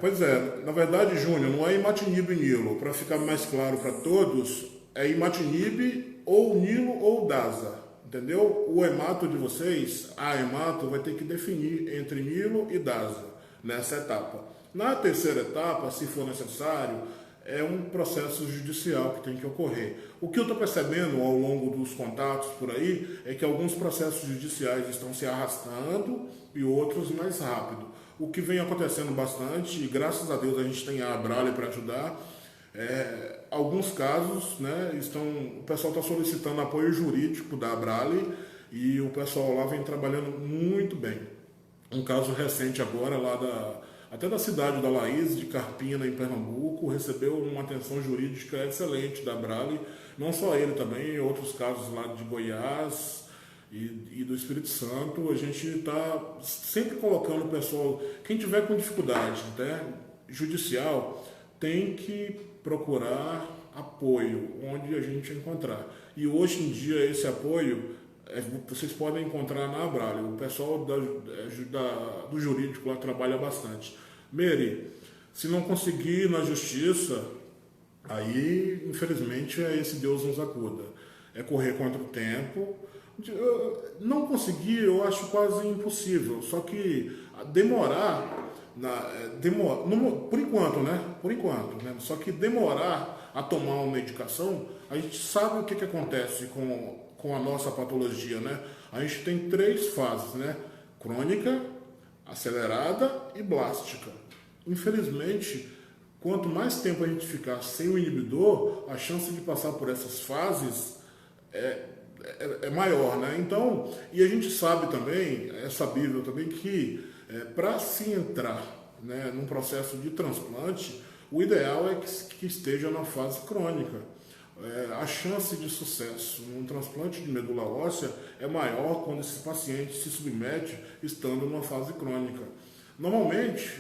Pois é, na verdade, Júnior, não é imatinib e Nilo. Para ficar mais claro para todos, é imatinib ou Nilo ou DASA, entendeu? O hemato de vocês, a hemato vai ter que definir entre Nilo e DASA nessa etapa. Na terceira etapa, se for necessário, é um processo judicial que tem que ocorrer. O que eu estou percebendo ao longo dos contatos por aí é que alguns processos judiciais estão se arrastando e outros mais rápido. O que vem acontecendo bastante, e graças a Deus a gente tem a Abrale para ajudar, alguns casos, né, o pessoal está solicitando apoio jurídico da Abrale e o pessoal lá vem trabalhando muito bem. Um caso recente agora, até da cidade da Laís, de Carpina, em Pernambuco, recebeu uma atenção jurídica excelente da Abrale, não só ele também, outros casos lá de Goiás e do Espírito Santo. A gente está sempre colocando o pessoal, quem tiver com dificuldade, né, judicial, tem que procurar apoio onde a gente encontrar. E hoje em dia esse apoio vocês podem encontrar na Abrale. O pessoal do jurídico lá trabalha bastante. Mary, se não conseguir na justiça, aí infelizmente é esse Deus nos acuda. É correr contra o tempo. Não conseguir eu acho quase impossível, só que demorar, por enquanto, né? Só que demorar a tomar uma medicação, a gente sabe o que acontece com a nossa patologia, né? A gente tem 3 fases, né? Crônica, acelerada e blástica. Infelizmente, quanto mais tempo a gente ficar sem o inibidor, a chance de passar por essas fases é maior, né? Então, e a gente sabe também, é sabível também que para se entrar, né, num processo de transplante, o ideal é que esteja na fase crônica. a chance de sucesso num transplante de medula óssea é maior quando esse paciente se submete estando numa fase crônica. Normalmente,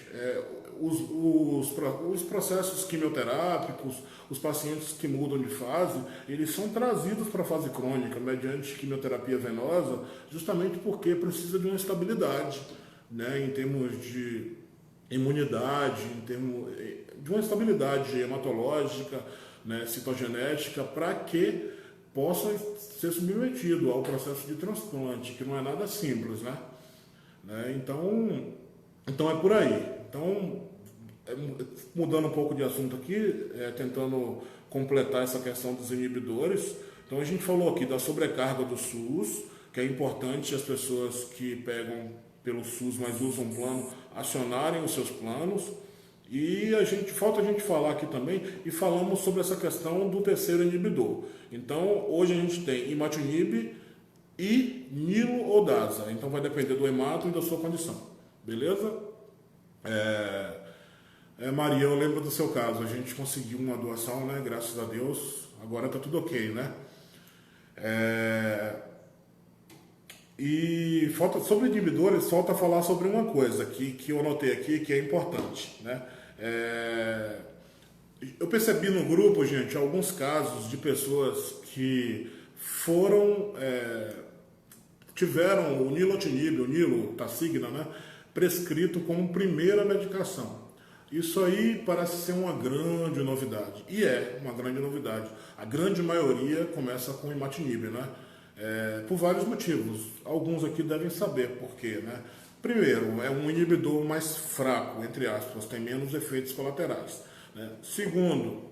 os processos quimioterápicos, os pacientes que mudam de fase, eles são trazidos para a fase crônica mediante quimioterapia venosa, justamente porque precisa de uma estabilidade, né, em termos de imunidade, em termos de uma estabilidade hematológica, né, citogenética, para que possa ser submetido ao processo de transplante, que não é nada simples, né? Então é por aí. Então, mudando um pouco de assunto aqui, tentando completar essa questão dos inibidores. Então a gente falou aqui da sobrecarga do SUS, que é importante as pessoas que pegam pelo SUS, mas usam um plano, acionarem os seus planos. E falta a gente falar aqui também, e falamos sobre essa questão do terceiro inibidor. Então, hoje a gente tem imatinib e nilo ou dasa. Então, vai depender do hemato e da sua condição. Beleza? Maria, eu lembro do seu caso. A gente conseguiu uma doação, né? Graças a Deus. Agora tá tudo ok, né? E sobre inibidores, falta falar sobre uma coisa que eu anotei aqui que é importante, né? Eu percebi no grupo, gente, alguns casos de pessoas que tiveram o nilotinib, o nilo, Tasigna, né, prescrito como primeira medicação. Isso aí parece ser uma grande novidade, e é uma grande novidade. A grande maioria começa com imatinib, né? Por vários motivos. Alguns aqui devem saber por quê, né? Primeiro, é um inibidor mais fraco, entre aspas, tem menos efeitos colaterais, né? Segundo,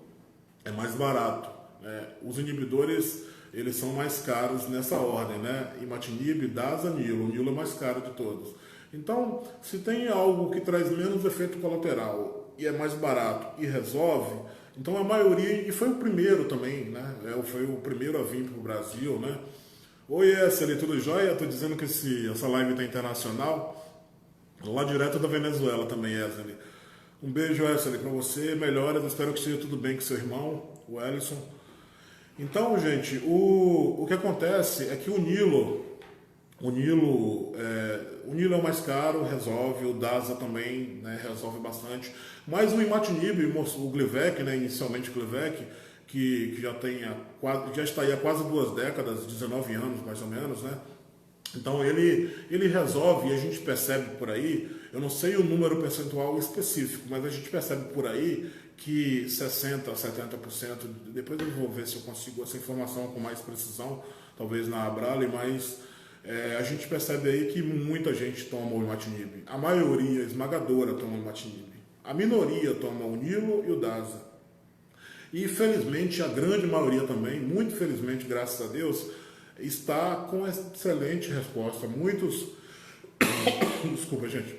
é mais barato, né? Os inibidores, eles são mais caros nessa ordem, né? Imatinib, dasa, nilo. O nilo é mais caro de todos. Então, se tem algo que traz menos efeito colateral e é mais barato e resolve, então a maioria, e foi o primeiro também, né? Foi o primeiro a vir para o Brasil, né? Oi, Esseli, tudo jóia? Estou dizendo que essa live está internacional, lá direto da Venezuela também, Esseli. Um beijo, Esseli, para você, melhoras, espero que esteja tudo bem com seu irmão, o Ellison. Então, gente, o que acontece é que o Nilo é o mais caro, resolve, o Dasa também, né, resolve bastante, mas o imatinib, o Glivec, né, inicialmente o Glivec, que já está aí há quase 2 décadas, 19 anos mais ou menos, né? Então ele resolve, e a gente percebe por aí, eu não sei o número percentual específico, mas a gente percebe por aí que 60% a 70%, depois eu vou ver se eu consigo essa informação com mais precisão, talvez na Abrale, mas a gente percebe aí que muita gente toma o imatinib. A maioria esmagadora toma o imatinib. A minoria toma o Nilo e o Dasa. E felizmente a grande maioria também, muito felizmente, graças a Deus, está com excelente resposta. Muitos, desculpa gente,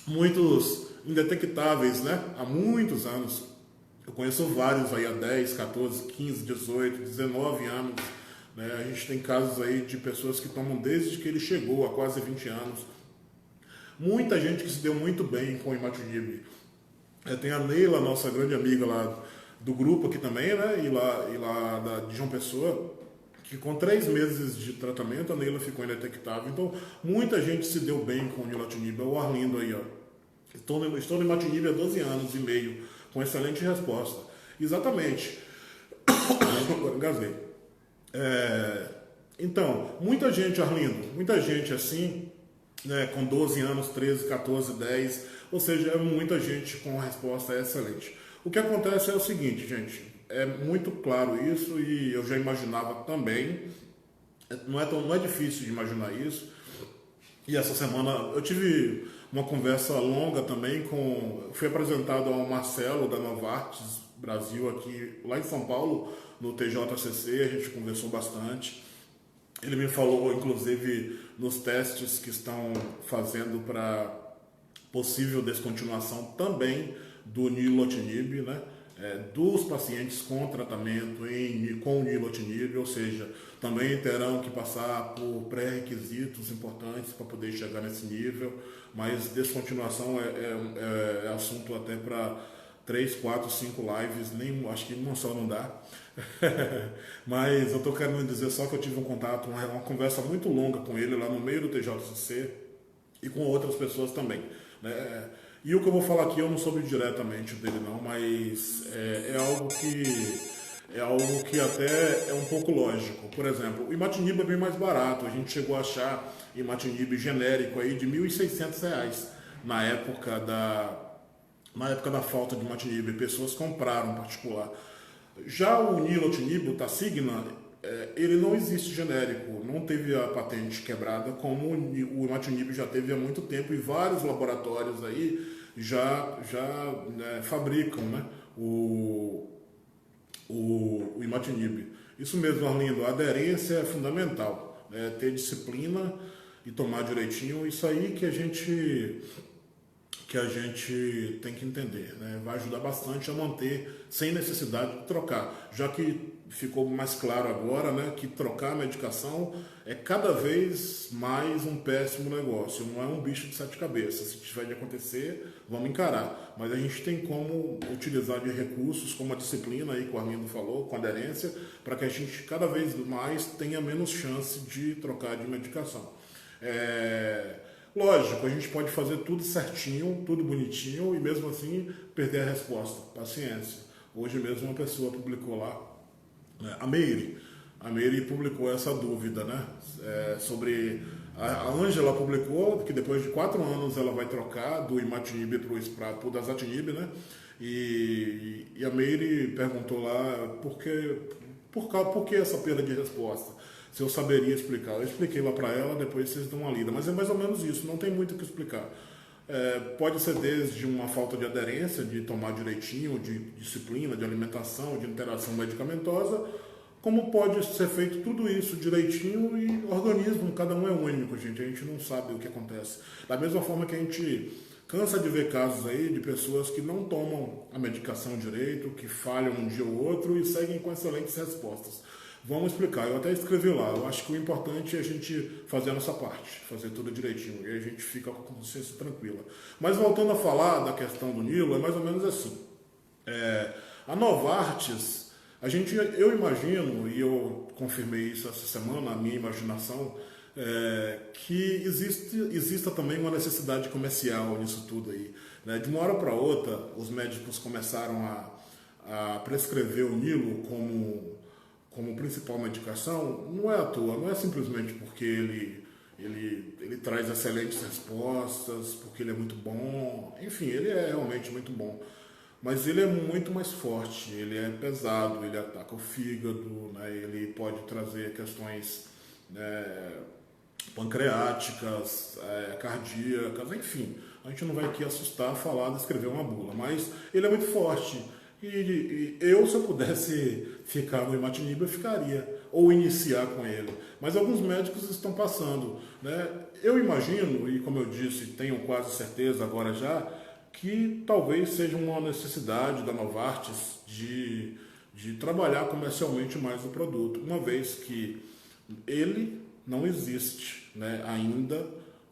muitos indetectáveis, né? Há muitos anos. Eu conheço vários aí há 10, 14, 15, 18, 19 anos. Né? A gente tem casos aí de pessoas que tomam desde que ele chegou, há quase 20 anos. Muita gente que se deu muito bem com o imatinib. Tem a Neila, nossa grande amiga lá do grupo aqui também, né? E lá de João Pessoa, que com 3 meses de tratamento a Neila ficou indetectável. Então, muita gente se deu bem com o nilotinib. O Arlindo aí, ó. Estou no imatinib há 12 anos e meio, com excelente resposta. Exatamente. Agora engasguei. Então, muita gente, Arlindo, muita gente assim, né, com 12 anos, 13, 14, 10, ou seja, é muita gente com resposta excelente. O que acontece é o seguinte, gente, é muito claro isso e eu já imaginava também, não é difícil de imaginar isso, e essa semana eu tive uma conversa longa também fui apresentado ao Marcelo da Novartis Brasil aqui, lá em São Paulo, no TJCC, a gente conversou bastante. Ele me falou, inclusive, nos testes que estão fazendo para possível descontinuação também do nilotinib, né? Dos pacientes com tratamento com o nilotinib, ou seja, também terão que passar por pré-requisitos importantes para poder chegar nesse nível, mas descontinuação é assunto até para 3, 4, 5 lives, nem, acho que uma só não dá. Mas eu estou querendo dizer só que eu tive um contato, uma conversa muito longa com ele lá no meio do TJCC e com outras pessoas também, né? E o que eu vou falar aqui eu não soube diretamente dele não, mas é algo que até é um pouco lógico. Por exemplo, o Imatinib é bem mais barato. A gente chegou a achar Imatinib genérico aí de R$ 1.600 na época da falta de Imatinib. Pessoas compraram em particular. Já o Nilotinib, o Tasigna, ele não existe genérico, não teve a patente quebrada como o Imatinib já teve há muito tempo e vários laboratórios aí já né, fabricam, né, o Imatinib. Isso mesmo, Arlindo, a aderência é fundamental, né, ter disciplina e tomar direitinho, isso aí que a gente tem que entender, né? Vai ajudar bastante a manter sem necessidade de trocar, já que ficou mais claro agora, né, que trocar a medicação é cada vez mais um péssimo negócio, não é um bicho de 7 cabeças. Se tiver de acontecer, vamos encarar, mas a gente tem como utilizar de recursos como a disciplina aí que o Arlindo falou, com aderência, para que a gente cada vez mais tenha menos chance de trocar de medicação. Lógico, a gente pode fazer tudo certinho, tudo bonitinho e mesmo assim perder a resposta. Paciência. Hoje mesmo uma pessoa publicou lá, né, a Meire publicou essa dúvida, né, sobre... A Ângela publicou que depois de 4 anos ela vai trocar do Imatinib para o Dasatinib, né, e a Meire perguntou lá por que essa perda de resposta. Se eu saberia explicar. Eu expliquei lá para ela, depois vocês dão uma lida. Mas é mais ou menos isso, não tem muito o que explicar. Pode ser desde uma falta de aderência, de tomar direitinho, de disciplina, de alimentação, de interação medicamentosa, como pode ser feito tudo isso direitinho e organismo, cada um é único, gente. A gente não sabe o que acontece. Da mesma forma que a gente cansa de ver casos aí de pessoas que não tomam a medicação direito, que falham um dia ou outro e seguem com excelentes respostas. Vamos explicar, eu até escrevi lá, eu acho que o importante é a gente fazer a nossa parte, fazer tudo direitinho, e a gente fica com a consciência tranquila. Mas voltando a falar da questão do Nilo, é mais ou menos assim. A Novartis, eu imagino, e eu confirmei isso essa semana, a minha imaginação, que exista também uma necessidade comercial nisso tudo aí, né? De uma hora para outra, os médicos começaram a prescrever o Nilo como principal medicação, não é à toa, não é simplesmente porque ele traz excelentes respostas, porque ele é muito bom, enfim, ele é realmente muito bom, mas ele é muito mais forte, ele é pesado, ele ataca o fígado, né, ele pode trazer questões pancreáticas, cardíacas, enfim, a gente não vai aqui assustar, falar, descrever uma bula, mas ele é muito forte. E eu, se eu pudesse ficar no Imatinib, eu ficaria, ou iniciar com ele. Mas alguns médicos estão passando, né? Eu imagino, e como eu disse, tenho quase certeza agora já, que talvez seja uma necessidade da Novartis de trabalhar comercialmente mais o produto, uma vez que ele não existe, né, ainda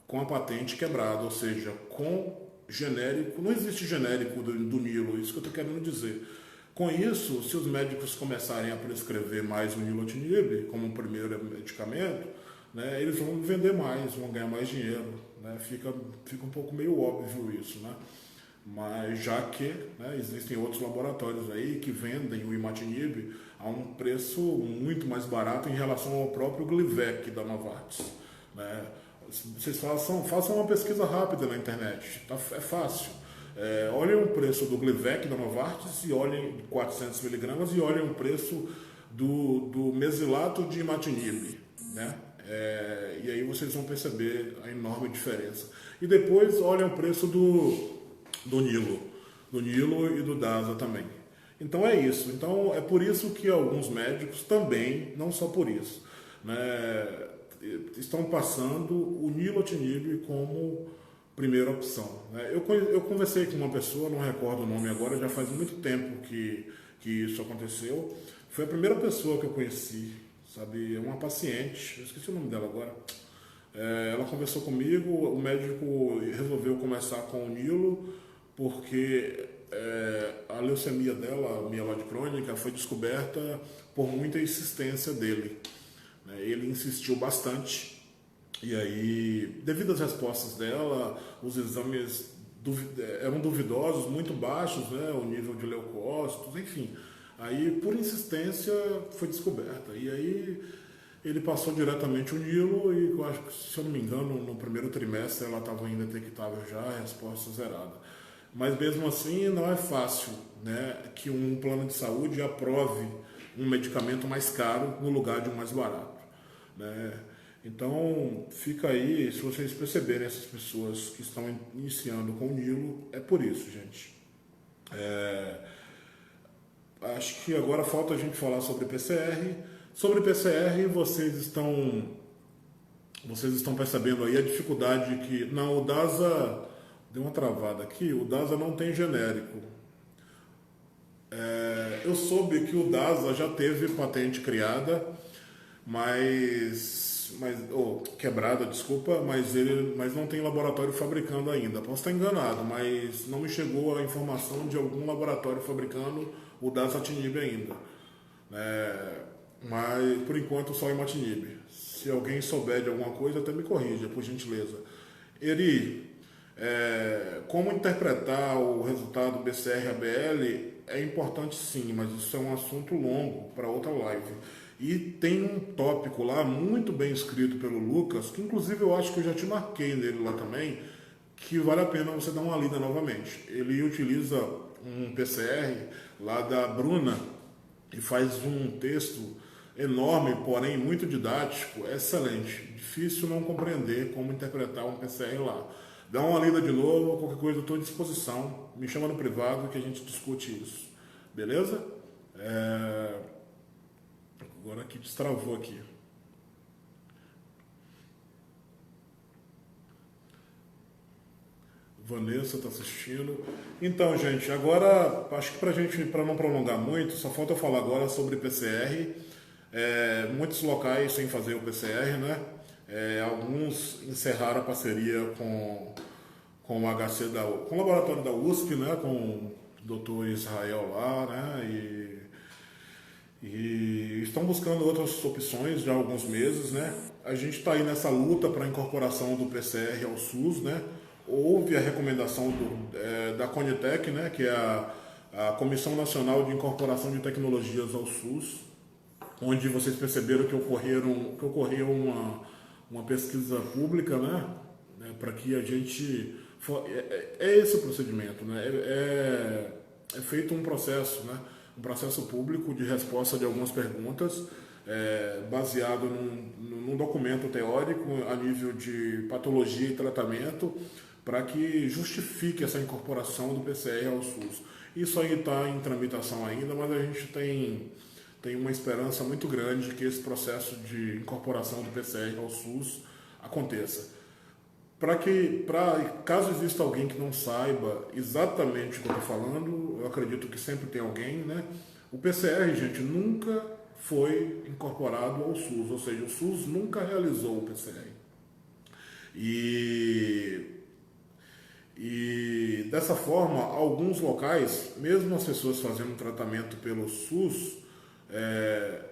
com a patente quebrada, ou seja, com genérico, não existe genérico do Nilo, isso que eu estou querendo dizer. Com isso, se os médicos começarem a prescrever mais o Nilotinib como um primeiro medicamento, né, eles vão vender mais, vão ganhar mais dinheiro, né, fica um pouco meio óbvio isso, né? Mas já que, né, existem outros laboratórios aí que vendem o Imatinib a um preço muito mais barato em relação ao próprio Glivec da Novartis, né? Vocês façam uma pesquisa rápida na internet, é fácil. Olhem o preço do Glivec da Novartis e olhem 400 miligramas e olhem o preço do mesilato de Imatinib, né? E aí vocês vão perceber a enorme diferença. E depois olhem o preço do Nilo e do Dasa também. Então é isso. Então é por isso que alguns médicos também, não só por isso, né, estão passando o Nilotinib como primeira opção, né? Eu conversei com uma pessoa, não recordo o nome agora, já faz muito tempo que isso aconteceu. Foi a primeira pessoa que eu conheci, sabe? É uma paciente, eu esqueci o nome dela agora. Ela conversou comigo, o médico resolveu começar com o Nilo, porque a leucemia dela, a mieloide crônica, foi descoberta por muita insistência dele. Né? Ele insistiu bastante e aí, devido às respostas dela, os exames eram duvidosos, muito baixos, né? O nível de leucócitos, enfim. Aí, por insistência, foi descoberta. E aí, ele passou diretamente o Nilo e, eu acho que, se eu não me engano, no primeiro trimestre ela estava ainda detectável já, a resposta zerada. Mas mesmo assim, não é fácil, né, que um plano de saúde aprove um medicamento mais caro no lugar de um mais barato, né? Então, fica aí, se vocês perceberem essas pessoas que estão iniciando com o Nilo, é por isso, gente. Acho que agora falta a gente falar sobre PCR. Sobre PCR, vocês estão percebendo aí a dificuldade que... Não, o DASA... Deu uma travada aqui. O DASA não tem genérico. Eu soube que o DASA já teve patente criada, quebrada, desculpa, mas não tem laboratório fabricando ainda. Posso estar enganado, mas não me chegou a informação de algum laboratório fabricando o dasatinib ainda. Mas por enquanto só o imatinib. Se alguém souber de alguma coisa, até me corrija, por gentileza. Eri, como interpretar o resultado BCR-ABL é importante sim, mas isso é um assunto longo para outra live. E tem um tópico lá muito bem escrito pelo Lucas, que inclusive eu acho que eu já te marquei nele lá também, que vale a pena você dar uma lida novamente. Ele utiliza um PCR lá da Bruna e faz um texto enorme, porém muito didático, excelente. Difícil não compreender como interpretar um PCR lá. Dá uma lida de novo, qualquer coisa eu estou à disposição. Me chama no privado que a gente discute isso. Beleza? Agora aqui destravou aqui. Vanessa está assistindo. Então, gente, agora acho que para não prolongar muito, só falta eu falar agora sobre PCR. Muitos locais sem fazer o PCR, né? Alguns encerraram a parceria com o HC com o laboratório da USP, né? Com o Dr. Israel lá, né? E estão buscando outras opções já há alguns meses, né? A gente está aí nessa luta para a incorporação do PCR ao SUS, né? Houve a recomendação da Conitec, né? Que é a Comissão Nacional de Incorporação de Tecnologias ao SUS, onde vocês perceberam que ocorreu uma pesquisa pública, né? Para que a gente... É esse o procedimento, né? É feito um processo, né? Um processo público de resposta de algumas perguntas, baseado num documento teórico a nível de patologia e tratamento, para que justifique essa incorporação do PCR ao SUS. Isso aí está em tramitação ainda, mas a gente tem uma esperança muito grande que esse processo de incorporação do PCR ao SUS aconteça. Caso exista alguém que não saiba exatamente o que eu estou falando, eu acredito que sempre tem alguém, né? O PCR, gente, nunca foi incorporado ao SUS, ou seja, o SUS nunca realizou o PCR. E dessa forma, alguns locais, mesmo as pessoas fazendo tratamento pelo SUS,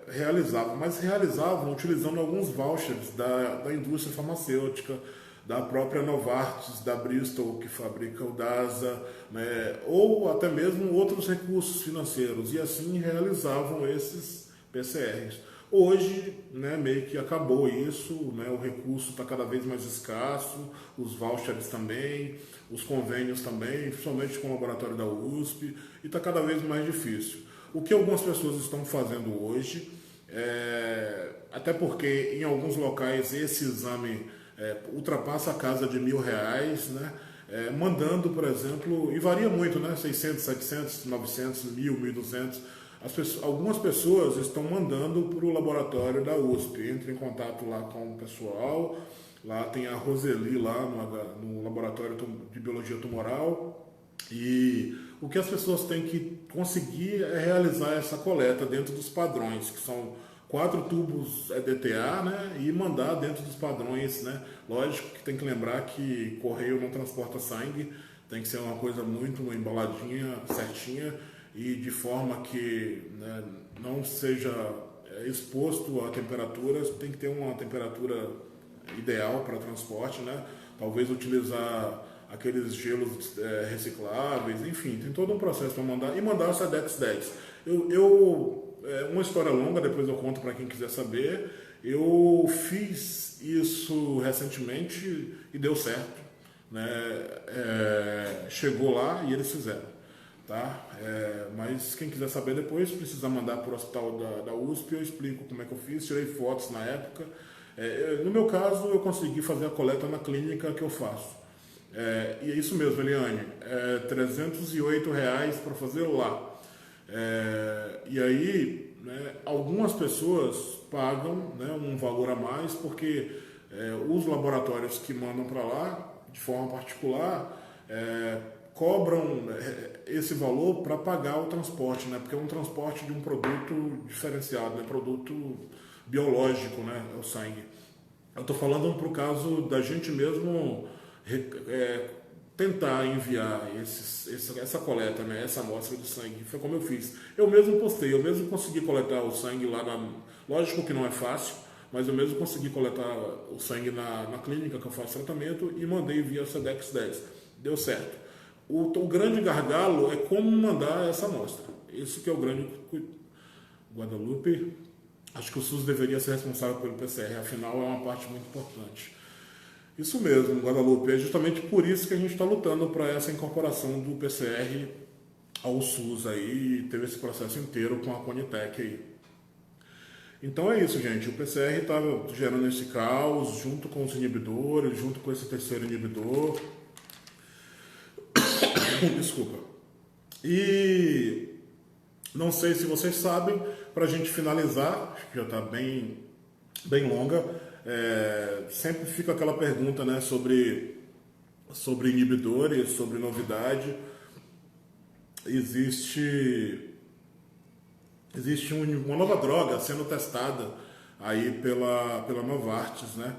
realizavam utilizando alguns vouchers da indústria farmacêutica, da própria Novartis, da Bristol, que fabrica o DASA, né, ou até mesmo outros recursos financeiros, e assim realizavam esses PCRs. Hoje, né, meio que acabou isso, né, o recurso está cada vez mais escasso, os vouchers também, os convênios também, principalmente com o laboratório da USP, e está cada vez mais difícil. O que algumas pessoas estão fazendo hoje, até porque em alguns locais esse exame ultrapassa a casa de R$1.000, né? Mandando, por exemplo, e varia muito, né? 600, 700, 900, 1.000, 1.200. Algumas pessoas estão mandando para o laboratório da USP. Entre em contato lá com o pessoal. Lá tem a Roseli, lá no laboratório de biologia tumoral. E o que as pessoas têm que conseguir é realizar essa coleta dentro dos padrões, que são 4 tubos EDTA, né, e mandar dentro dos padrões, né. Lógico que tem que lembrar que correio não transporta sangue, tem que ser uma coisa muito uma embaladinha, certinha e de forma que, né, não seja exposto a temperaturas, tem que ter uma temperatura ideal para transporte, né? Talvez utilizar aqueles gelos recicláveis, enfim, tem todo um processo para mandar e mandar o Sedex 10. Uma história longa, depois eu conto para quem quiser saber. Eu fiz isso recentemente e deu certo, né? Chegou lá e eles fizeram, tá? Mas quem quiser saber depois, precisa mandar para o hospital da USP, eu explico como é que eu fiz, tirei fotos na época. No meu caso, eu consegui fazer a coleta na clínica que eu faço. E é isso mesmo, Eliane, R$ 308 para fazer lá. E aí, né, algumas pessoas pagam, né, um valor a mais, porque os laboratórios que mandam para lá, de forma particular, cobram esse valor para pagar o transporte, né, porque é um transporte de um produto diferenciado, né, produto biológico, né, o sangue. Eu estou falando para o caso da gente mesmo tentar enviar essa coleta, né, essa amostra de sangue. Foi como eu fiz. Eu mesmo postei, eu mesmo consegui coletar o sangue lá Lógico que não é fácil, mas eu mesmo consegui coletar o sangue na clínica que eu faço tratamento e mandei via Sedex 10. Deu certo. O grande gargalo é como mandar essa amostra. Esse que é o grande... Guadalupe, acho que o SUS deveria ser responsável pelo PCR, afinal é uma parte muito importante. Isso mesmo, Guadalupe, é justamente por isso que a gente está lutando para essa incorporação do PCR ao SUS aí, teve esse processo inteiro com a Conitec aí. Então é isso, gente, o PCR estava gerando esse caos, junto com os inibidores, junto com esse terceiro inibidor. Desculpa. E não sei se vocês sabem, para a gente finalizar, já está bem longa, sempre fica aquela pergunta, né, sobre inibidores, sobre novidade. Existe uma nova droga sendo testada aí pela Novartis, né?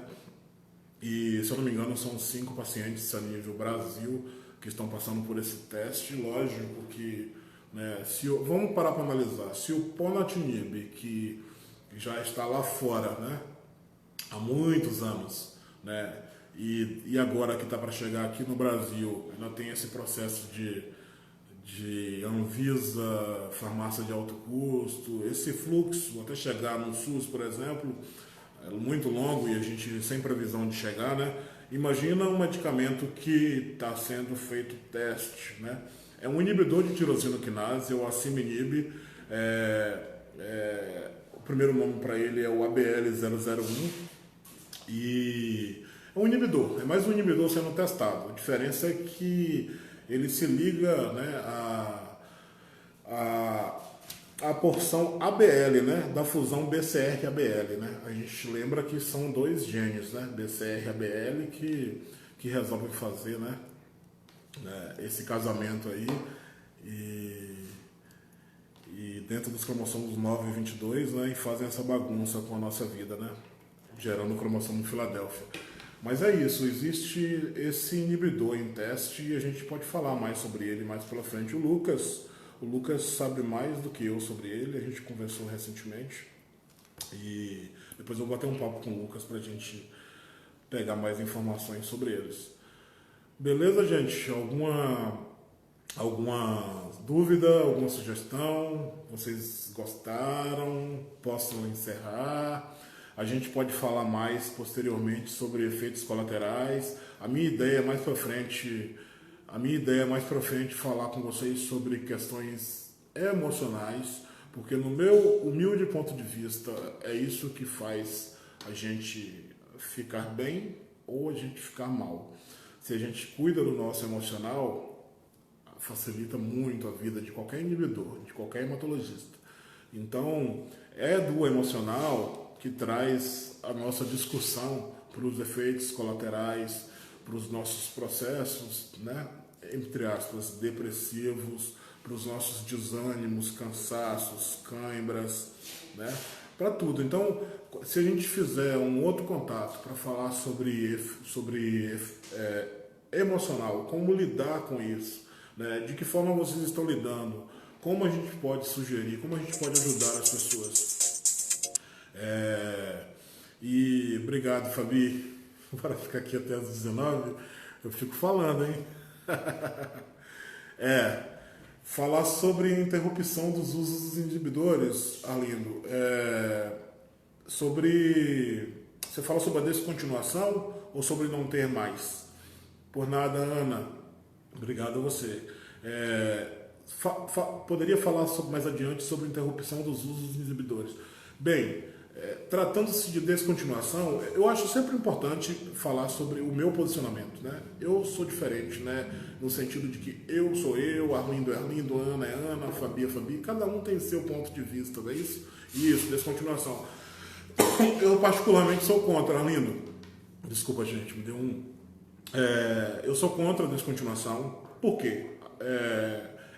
E, se eu não me engano, são 5 pacientes a nível Brasil que estão passando por esse teste. Lógico que, né, vamos parar para analisar. Se o Ponatinib, que já está lá fora, né, há muitos anos, né, e agora que está para chegar aqui no Brasil, ainda tem esse processo de Anvisa, farmácia de alto custo, esse fluxo até chegar no SUS, por exemplo, é muito longo e a gente sem previsão de chegar, né? Imagina um medicamento que está sendo feito teste, né? É um inibidor de tirosina quinase, o Asciminib, o primeiro nome para ele é o ABL001 e é um inibidor, é mais um inibidor sendo testado. A diferença é que ele se liga, né, a porção ABL, né, da fusão BCR-ABL, né? A gente lembra que são 2 genes, né, BCR-ABL, que resolvem fazer, né, esse casamento aí e dentro dos cromossomos 9 e 22, né, e fazem essa bagunça com a nossa vida, né, gerando o cromossomo Filadélfia. Mas é isso, existe esse inibidor em teste e a gente pode falar mais sobre ele mais pela frente. O Lucas sabe mais do que eu sobre ele, a gente conversou recentemente e depois eu vou bater um papo com o Lucas pra gente pegar mais informações sobre eles. Beleza, gente? Alguma dúvida, alguma sugestão? Vocês gostaram? Posso encerrar? A gente pode falar mais posteriormente sobre efeitos colaterais. A minha ideia é mais para frente falar com vocês sobre questões emocionais, porque no meu humilde ponto de vista é isso que faz a gente ficar bem ou a gente ficar mal. Se a gente cuida do nosso emocional, facilita muito a vida de qualquer inibidor, de qualquer hematologista. Então, é do emocional que traz a nossa discussão para os efeitos colaterais, para os nossos processos, né, entre aspas, depressivos, para os nossos desânimos, cansaços, cãibras, né, para tudo. Então, se a gente fizer um outro contato para falar sobre emocional, como lidar com isso, né? De que forma vocês estão lidando, como a gente pode sugerir, como a gente pode ajudar as pessoas. E obrigado, Fabi, para ficar aqui até as 19, eu fico falando, hein? Falar sobre interrupção dos usos dos inibidores, Arlindo. Você fala sobre a descontinuação ou sobre não ter mais? Por nada, Ana. Obrigado a você. Poderia falar mais adiante sobre a interrupção dos usos dos inibidores. Bem, tratando-se de descontinuação, eu acho sempre importante falar sobre o meu posicionamento, né? Eu sou diferente, né? No sentido de que eu sou eu, Arlindo é Arlindo, Ana é Ana, Fabi é Fabi, cada um tem seu ponto de vista, não é isso? Isso, descontinuação. Eu particularmente sou contra, Arlindo. Desculpa, gente, me deu um... eu sou contra a descontinuação. Por quê?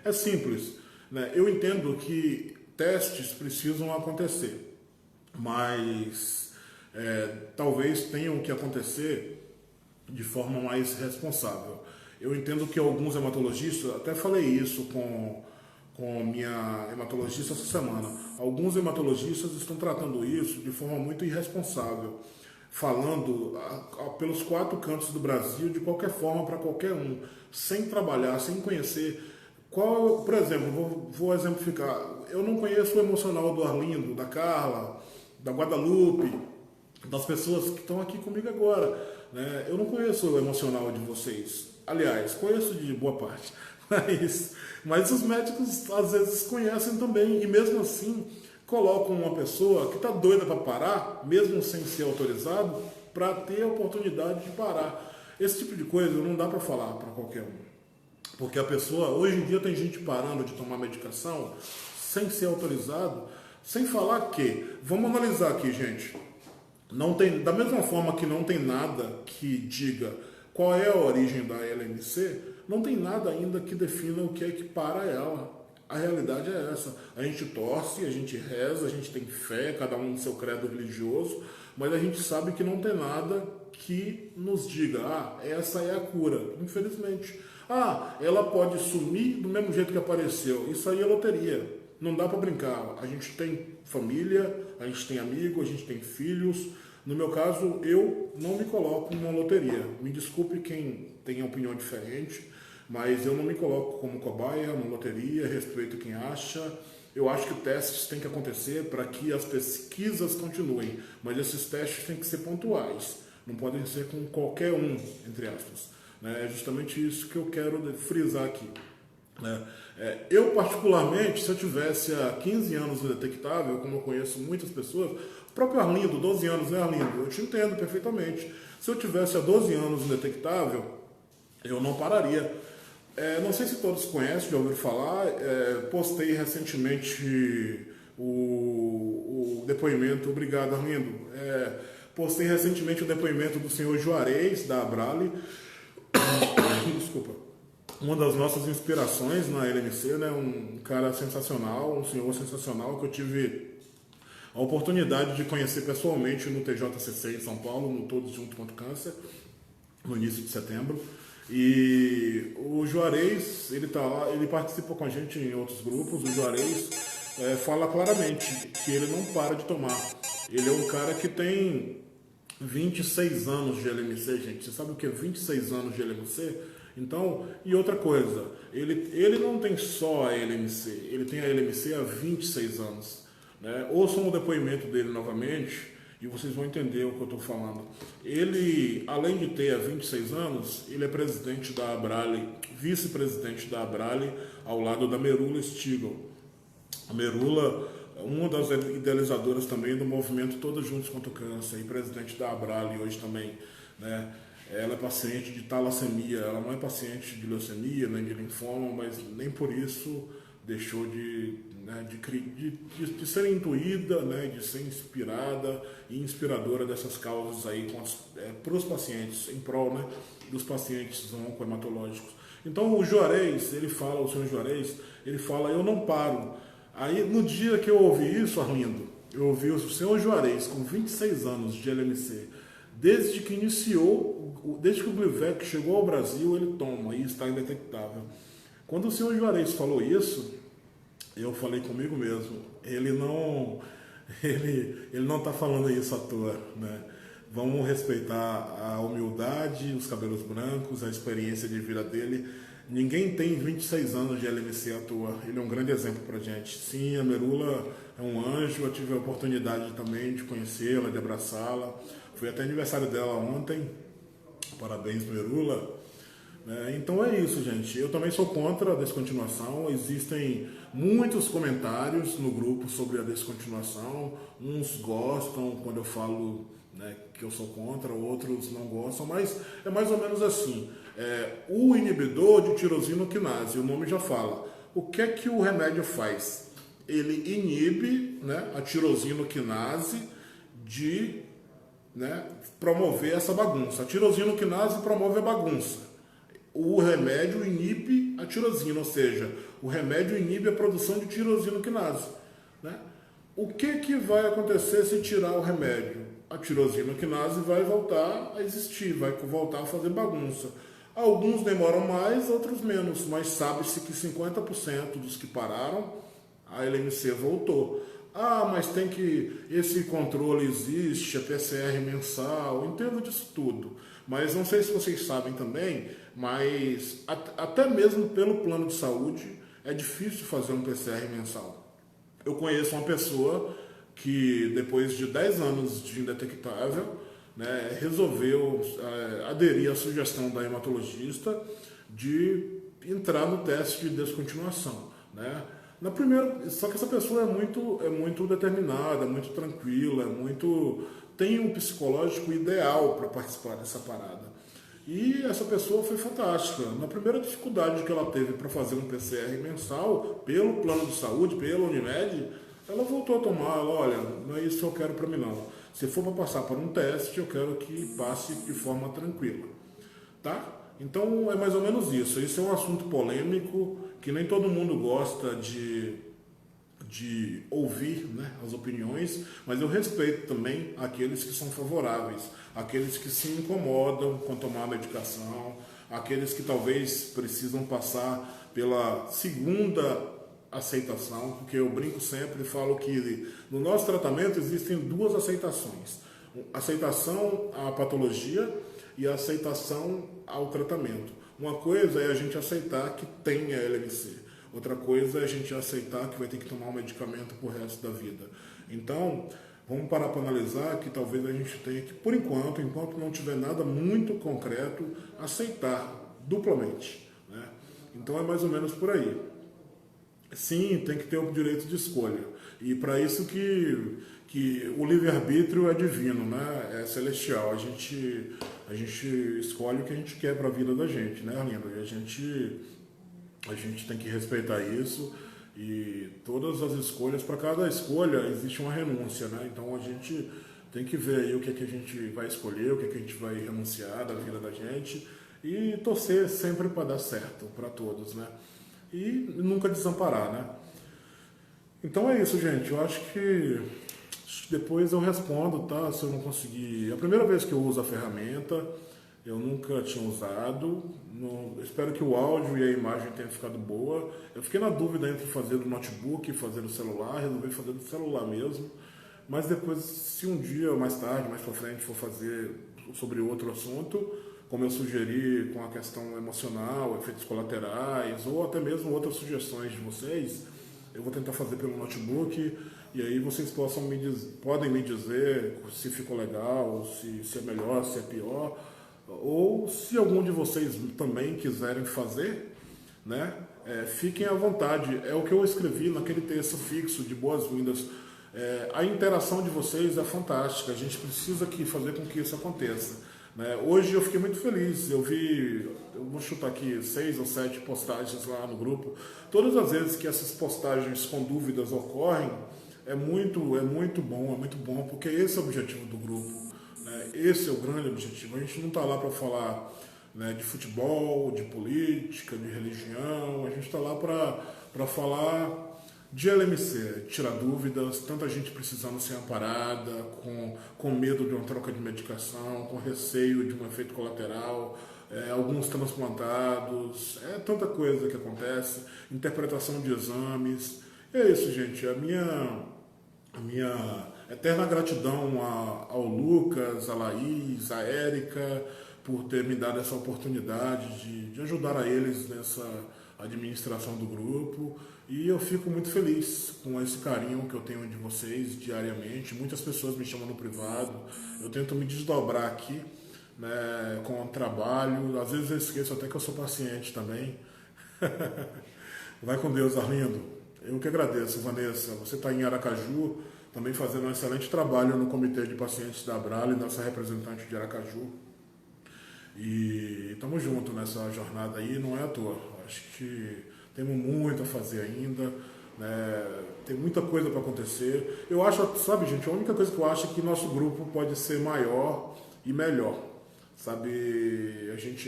É simples, né? Eu entendo que testes precisam acontecer, mas talvez tenham que acontecer de forma mais responsável. Eu entendo que alguns hematologistas, até falei isso com minha hematologista essa semana, alguns hematologistas estão tratando isso de forma muito irresponsável, falando pelos 4 cantos do Brasil, de qualquer forma, para qualquer um, sem trabalhar, sem conhecer qual, por exemplo, vou exemplificar, eu não conheço o emocional do Arlindo, da Carla, da Guadalupe, das pessoas que estão aqui comigo agora, né? Eu não conheço o emocional de vocês, aliás, conheço de boa parte, mas os médicos às vezes conhecem também, e mesmo assim colocam uma pessoa que está doida para parar, mesmo sem ser autorizado, para ter a oportunidade de parar. Esse tipo de coisa não dá para falar para qualquer um. Porque a pessoa, hoje em dia tem gente parando de tomar medicação sem ser autorizado, sem falar que, vamos analisar aqui, gente, não tem, da mesma forma que não tem nada que diga qual é a origem da LMC, não tem nada ainda que defina o que é que para ela. A realidade é essa. A gente torce, a gente reza, a gente tem fé, cada um no seu credo religioso, mas a gente sabe que não tem nada que nos diga, essa é a cura. Infelizmente. Ela pode sumir do mesmo jeito que apareceu. Isso aí é loteria. Não dá para brincar. A gente tem família, a gente tem amigo, a gente tem filhos. No meu caso, eu não me coloco numa loteria. Me desculpe quem tem opinião diferente, mas eu não me coloco como cobaia numa loteria, respeito quem acha. Eu acho que testes têm que acontecer para que as pesquisas continuem, mas esses testes têm que ser pontuais. Não podem ser com qualquer um, entre aspas. É justamente isso que eu quero frisar aqui. Eu, particularmente, se eu tivesse há 15 anos indetectável, como eu conheço muitas pessoas, o próprio Arlindo, 12 anos, né, Arlindo? Eu te entendo perfeitamente. Se eu tivesse há 12 anos indetectável, eu não pararia. Não sei se todos conhecem, já ouviram falar, postei recentemente o depoimento, obrigado, Arlindo, postei recentemente o depoimento do senhor Juarez, da Abrale, desculpa, uma das nossas inspirações na LMC, né? Um cara sensacional, um senhor sensacional que eu tive a oportunidade de conhecer pessoalmente no TJCC em São Paulo, no Todos Juntos contra o Câncer, no início de setembro. E o Juarez, ele tá lá, ele participa com a gente em outros grupos. O Juarez fala claramente que ele não para de tomar. Ele é um cara que tem 26 anos de LMC, gente. Você sabe o que é 26 anos de LMC? Então, e outra coisa, ele não tem só a LMC, ele tem a LMC há 26 anos. Né? Ouçam o depoimento dele novamente e vocês vão entender o que eu estou falando. Ele, além de ter há 26 anos, ele é presidente da Abrale, vice-presidente da Abrale, ao lado da Merula Stigl. A Merula, uma das idealizadoras também do movimento Todos Juntos contra o Câncer, e presidente da Abrale hoje também, né? Ela é paciente de talassemia, ela não é paciente de leucemia, nem de linfoma, mas nem por isso deixou de ser intuída, né, de ser inspirada e inspiradora dessas causas aí para os pacientes, em prol, né, dos pacientes oncohematológicos. Então o Juarez, o senhor Juarez, ele fala, eu não paro. Aí no dia que eu ouvi isso, Arlindo, eu ouvi o senhor Juarez com 26 anos de LMC, desde que iniciou, desde que o Glivec chegou ao Brasil, ele toma e está indetectável. Quando o senhor Juarez falou isso, eu falei comigo mesmo, ele não está falando isso à toa, né? Vamos respeitar a humildade, os cabelos brancos, a experiência de vida dele. Ninguém tem 26 anos de LMC à toa. Ele é um grande exemplo pra gente. Sim, a Merula é um anjo. Eu tive a oportunidade também de conhecê-la, de abraçá-la. Foi até aniversário dela ontem. Parabéns, Merula. Então é isso, gente. Eu também sou contra a descontinuação. Existem muitos comentários no grupo sobre a descontinuação. Uns gostam quando eu falo, né, que eu sou contra, outros não gostam, mas é mais ou menos assim. O inibidor de tirosina quinase, o nome já fala. O que é que o remédio faz? Ele inibe, né, a tirosina quinase de, né, promover essa bagunça. A tirosina quinase promove a bagunça. O remédio inibe a tirosina, ou seja, o remédio inibe a produção de tirosina quinase, né? O que vai acontecer se tirar o remédio? A tirosina quinase vai voltar a existir, vai voltar a fazer bagunça. Alguns demoram mais, outros menos, mas sabe-se que 50% dos que pararam, a LMC voltou. Ah, mas tem que... esse controle existe, a PCR mensal, entendo disso tudo. Mas não sei se vocês sabem também, mas até mesmo pelo plano de saúde é difícil fazer um PCR mensal. Eu conheço uma pessoa que depois de 10 anos de indetectável, né, resolveu aderir à sugestão da hematologista de entrar no teste de descontinuação, né? Na primeira, só que essa pessoa é muito determinada, muito tranquila, tem um psicológico ideal para participar dessa parada. E essa pessoa foi fantástica. Na primeira dificuldade que ela teve para fazer um PCR mensal, pelo plano de saúde, pela Unimed, ela voltou a tomar. Olha, não é isso que eu quero para mim não. Se for para passar por um teste, eu quero que passe de forma tranquila. Tá? Então é mais ou menos isso. Isso é um assunto polêmico que nem todo mundo gosta de ouvir, né, as opiniões, mas eu respeito também aqueles que são favoráveis, aqueles que se incomodam com tomar a medicação, aqueles que talvez precisam passar pela segunda aceitação, porque eu brinco sempre e falo que no nosso tratamento existem duas aceitações: aceitação à patologia e a aceitação ao tratamento. Uma coisa é a gente aceitar que tem a LMC, outra coisa é a gente aceitar que vai ter que tomar um medicamento pro resto da vida. Então, vamos parar para analisar que talvez a gente tenha que, por enquanto não tiver nada muito concreto, aceitar duplamente, né? Então é mais ou menos por aí. Sim, tem que ter o direito de escolha. E para isso que o livre-arbítrio é divino, né? É celestial. A gente escolhe o que a gente quer para a vida da gente, né, Arlindo? E a gente tem que respeitar isso. E todas as escolhas, para cada escolha existe uma renúncia, né? Então a gente tem que ver aí o que é que a gente vai escolher, o que é que a gente vai renunciar da vida da gente e torcer sempre para dar certo para todos, né? E nunca desamparar, né? Então é isso, gente. Eu acho que depois eu respondo, tá? Se eu não conseguir... É a primeira vez que eu uso a ferramenta, eu nunca tinha usado. Espero que o áudio e a imagem tenham ficado boa. Eu fiquei na dúvida entre fazer do notebook e fazer do celular, resolvi fazer do celular mesmo. Mas depois, se um dia, mais tarde, mais pra frente, for fazer sobre outro assunto, como eu sugeri com a questão emocional, efeitos colaterais, ou até mesmo outras sugestões de vocês, eu vou tentar fazer pelo notebook, e aí vocês podem me dizer se ficou legal, se é melhor, se é pior, ou se algum de vocês também quiserem fazer, né? Fiquem à vontade. É o que eu escrevi naquele texto fixo de boas-vindas. A interação de vocês é fantástica, a gente precisa fazer com que isso aconteça. Hoje eu fiquei muito feliz, eu vou chutar aqui 6 ou 7 postagens lá no grupo. Todas as vezes que essas postagens com dúvidas ocorrem, é muito bom, porque esse é o objetivo do grupo, né? Esse é o grande objetivo. A gente não está lá para falar, né, de futebol, de política, de religião, a gente está lá para falar de LMC, tirar dúvidas, tanta gente precisando ser amparada, com medo de uma troca de medicação, com receio de um efeito colateral, alguns transplantados, tanta coisa que acontece, interpretação de exames. É isso, gente. A minha eterna gratidão ao Lucas, a Laís, a Érica, por ter me dado essa oportunidade de ajudar a eles nessa administração do grupo. E eu fico muito feliz com esse carinho que eu tenho de vocês diariamente. Muitas pessoas me chamam no privado, eu tento me desdobrar aqui, né, com o trabalho. Às vezes eu esqueço até que eu sou paciente também. Vai com Deus, Arlindo. Eu que agradeço, Vanessa. Você está em Aracaju, também fazendo um excelente trabalho no Comitê de Pacientes da Abrale, nossa representante de Aracaju. E estamos juntos nessa jornada aí, não é à toa. Acho que temos muito a fazer ainda, né? Tem muita coisa para acontecer. Eu acho, sabe, gente, a única coisa que eu acho é que nosso grupo pode ser maior e melhor. Sabe,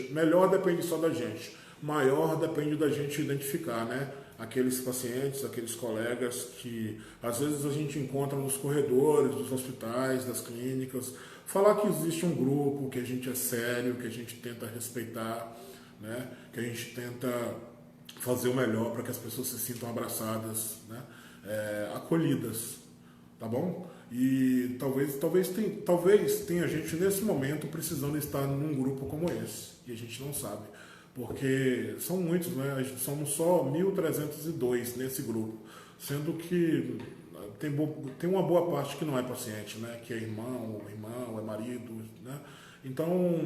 melhor depende só da gente, maior depende da gente identificar, né? Aqueles pacientes, aqueles colegas que às vezes a gente encontra nos corredores dos hospitais, das clínicas, falar que existe um grupo, que a gente é sério, que a gente tenta respeitar, né? Que a gente tenta fazer o melhor para que as pessoas se sintam abraçadas, né? Acolhidas, tá bom? E talvez tenha gente nesse momento precisando estar num grupo como esse, e a gente não sabe, porque são muitos, né? Somos só 1.302 nesse grupo, sendo que tem uma boa parte que não é paciente, né? Que é irmão, é marido, né? Então,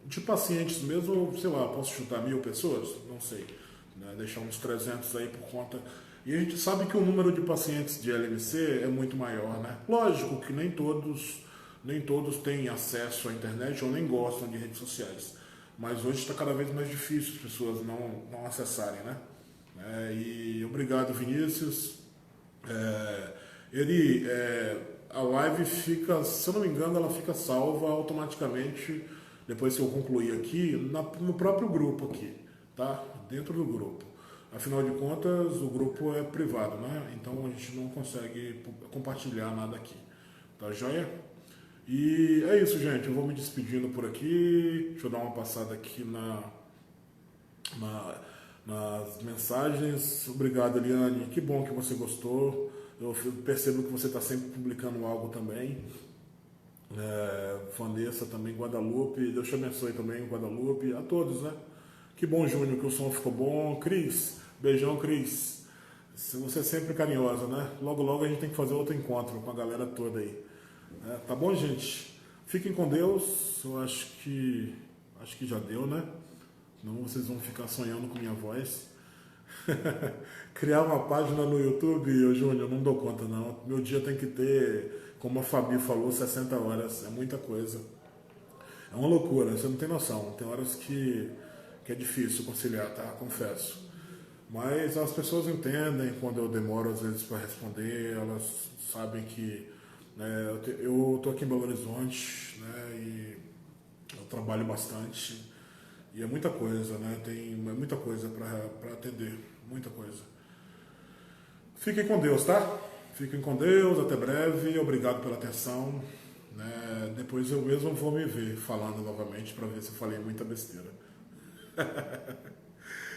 de pacientes mesmo, sei lá, posso chutar 1.000 pessoas? Não sei, né? Deixar uns 300 aí por conta. E a gente sabe que o número de pacientes de LMC é muito maior, né? Lógico que nem todos têm acesso à internet ou nem gostam de redes sociais. Mas hoje está cada vez mais difícil as pessoas não acessarem, né? E obrigado, Vinícius. A live fica, se eu não me engano, ela fica salva automaticamente depois que eu concluir aqui, no próprio grupo aqui, tá? Dentro do grupo. Afinal de contas, o grupo é privado, né? Então a gente não consegue compartilhar nada aqui. Tá joia? E é isso, gente. Eu vou me despedindo por aqui. Deixa eu dar uma passada aqui nas mensagens. Obrigado, Eliane. Que bom que você gostou. Eu percebo que você está sempre publicando algo também. Vanessa também, Guadalupe. Deus te abençoe também, Guadalupe. A todos, né? Que bom, Júnior, que o som ficou bom. Cris, beijão, Cris. Você é sempre carinhosa, né? Logo, logo a gente tem que fazer outro encontro com a galera toda aí. Tá bom, gente? Fiquem com Deus. Eu acho que já deu, né? Senão vocês vão ficar sonhando com minha voz. Criar uma página no YouTube, Júnior, não dou conta não. Meu dia tem que ter, como a Fabi falou, 60 horas. É muita coisa. É uma loucura, você não tem noção. Tem horas que é difícil conciliar, tá? Confesso. Mas as pessoas entendem quando eu demoro às vezes para responder. Elas sabem que, né, eu tô aqui em Belo Horizonte, né? E eu trabalho bastante. E é muita coisa, né? Tem muita coisa para atender. Muita coisa. Fiquem com Deus, tá? Fiquem com Deus, até breve. Obrigado pela atenção. Né? Depois eu mesmo vou me ver falando novamente para ver se eu falei muita besteira.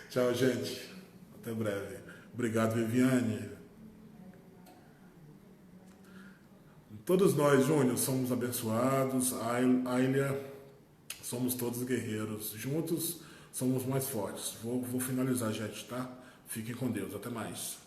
Tchau, gente. Até breve. Obrigado, Viviane. Todos nós, Júnior, somos abençoados. Ailia, somos todos guerreiros. Juntos somos mais fortes. Vou finalizar, gente, tá? Fiquem com Deus. Até mais.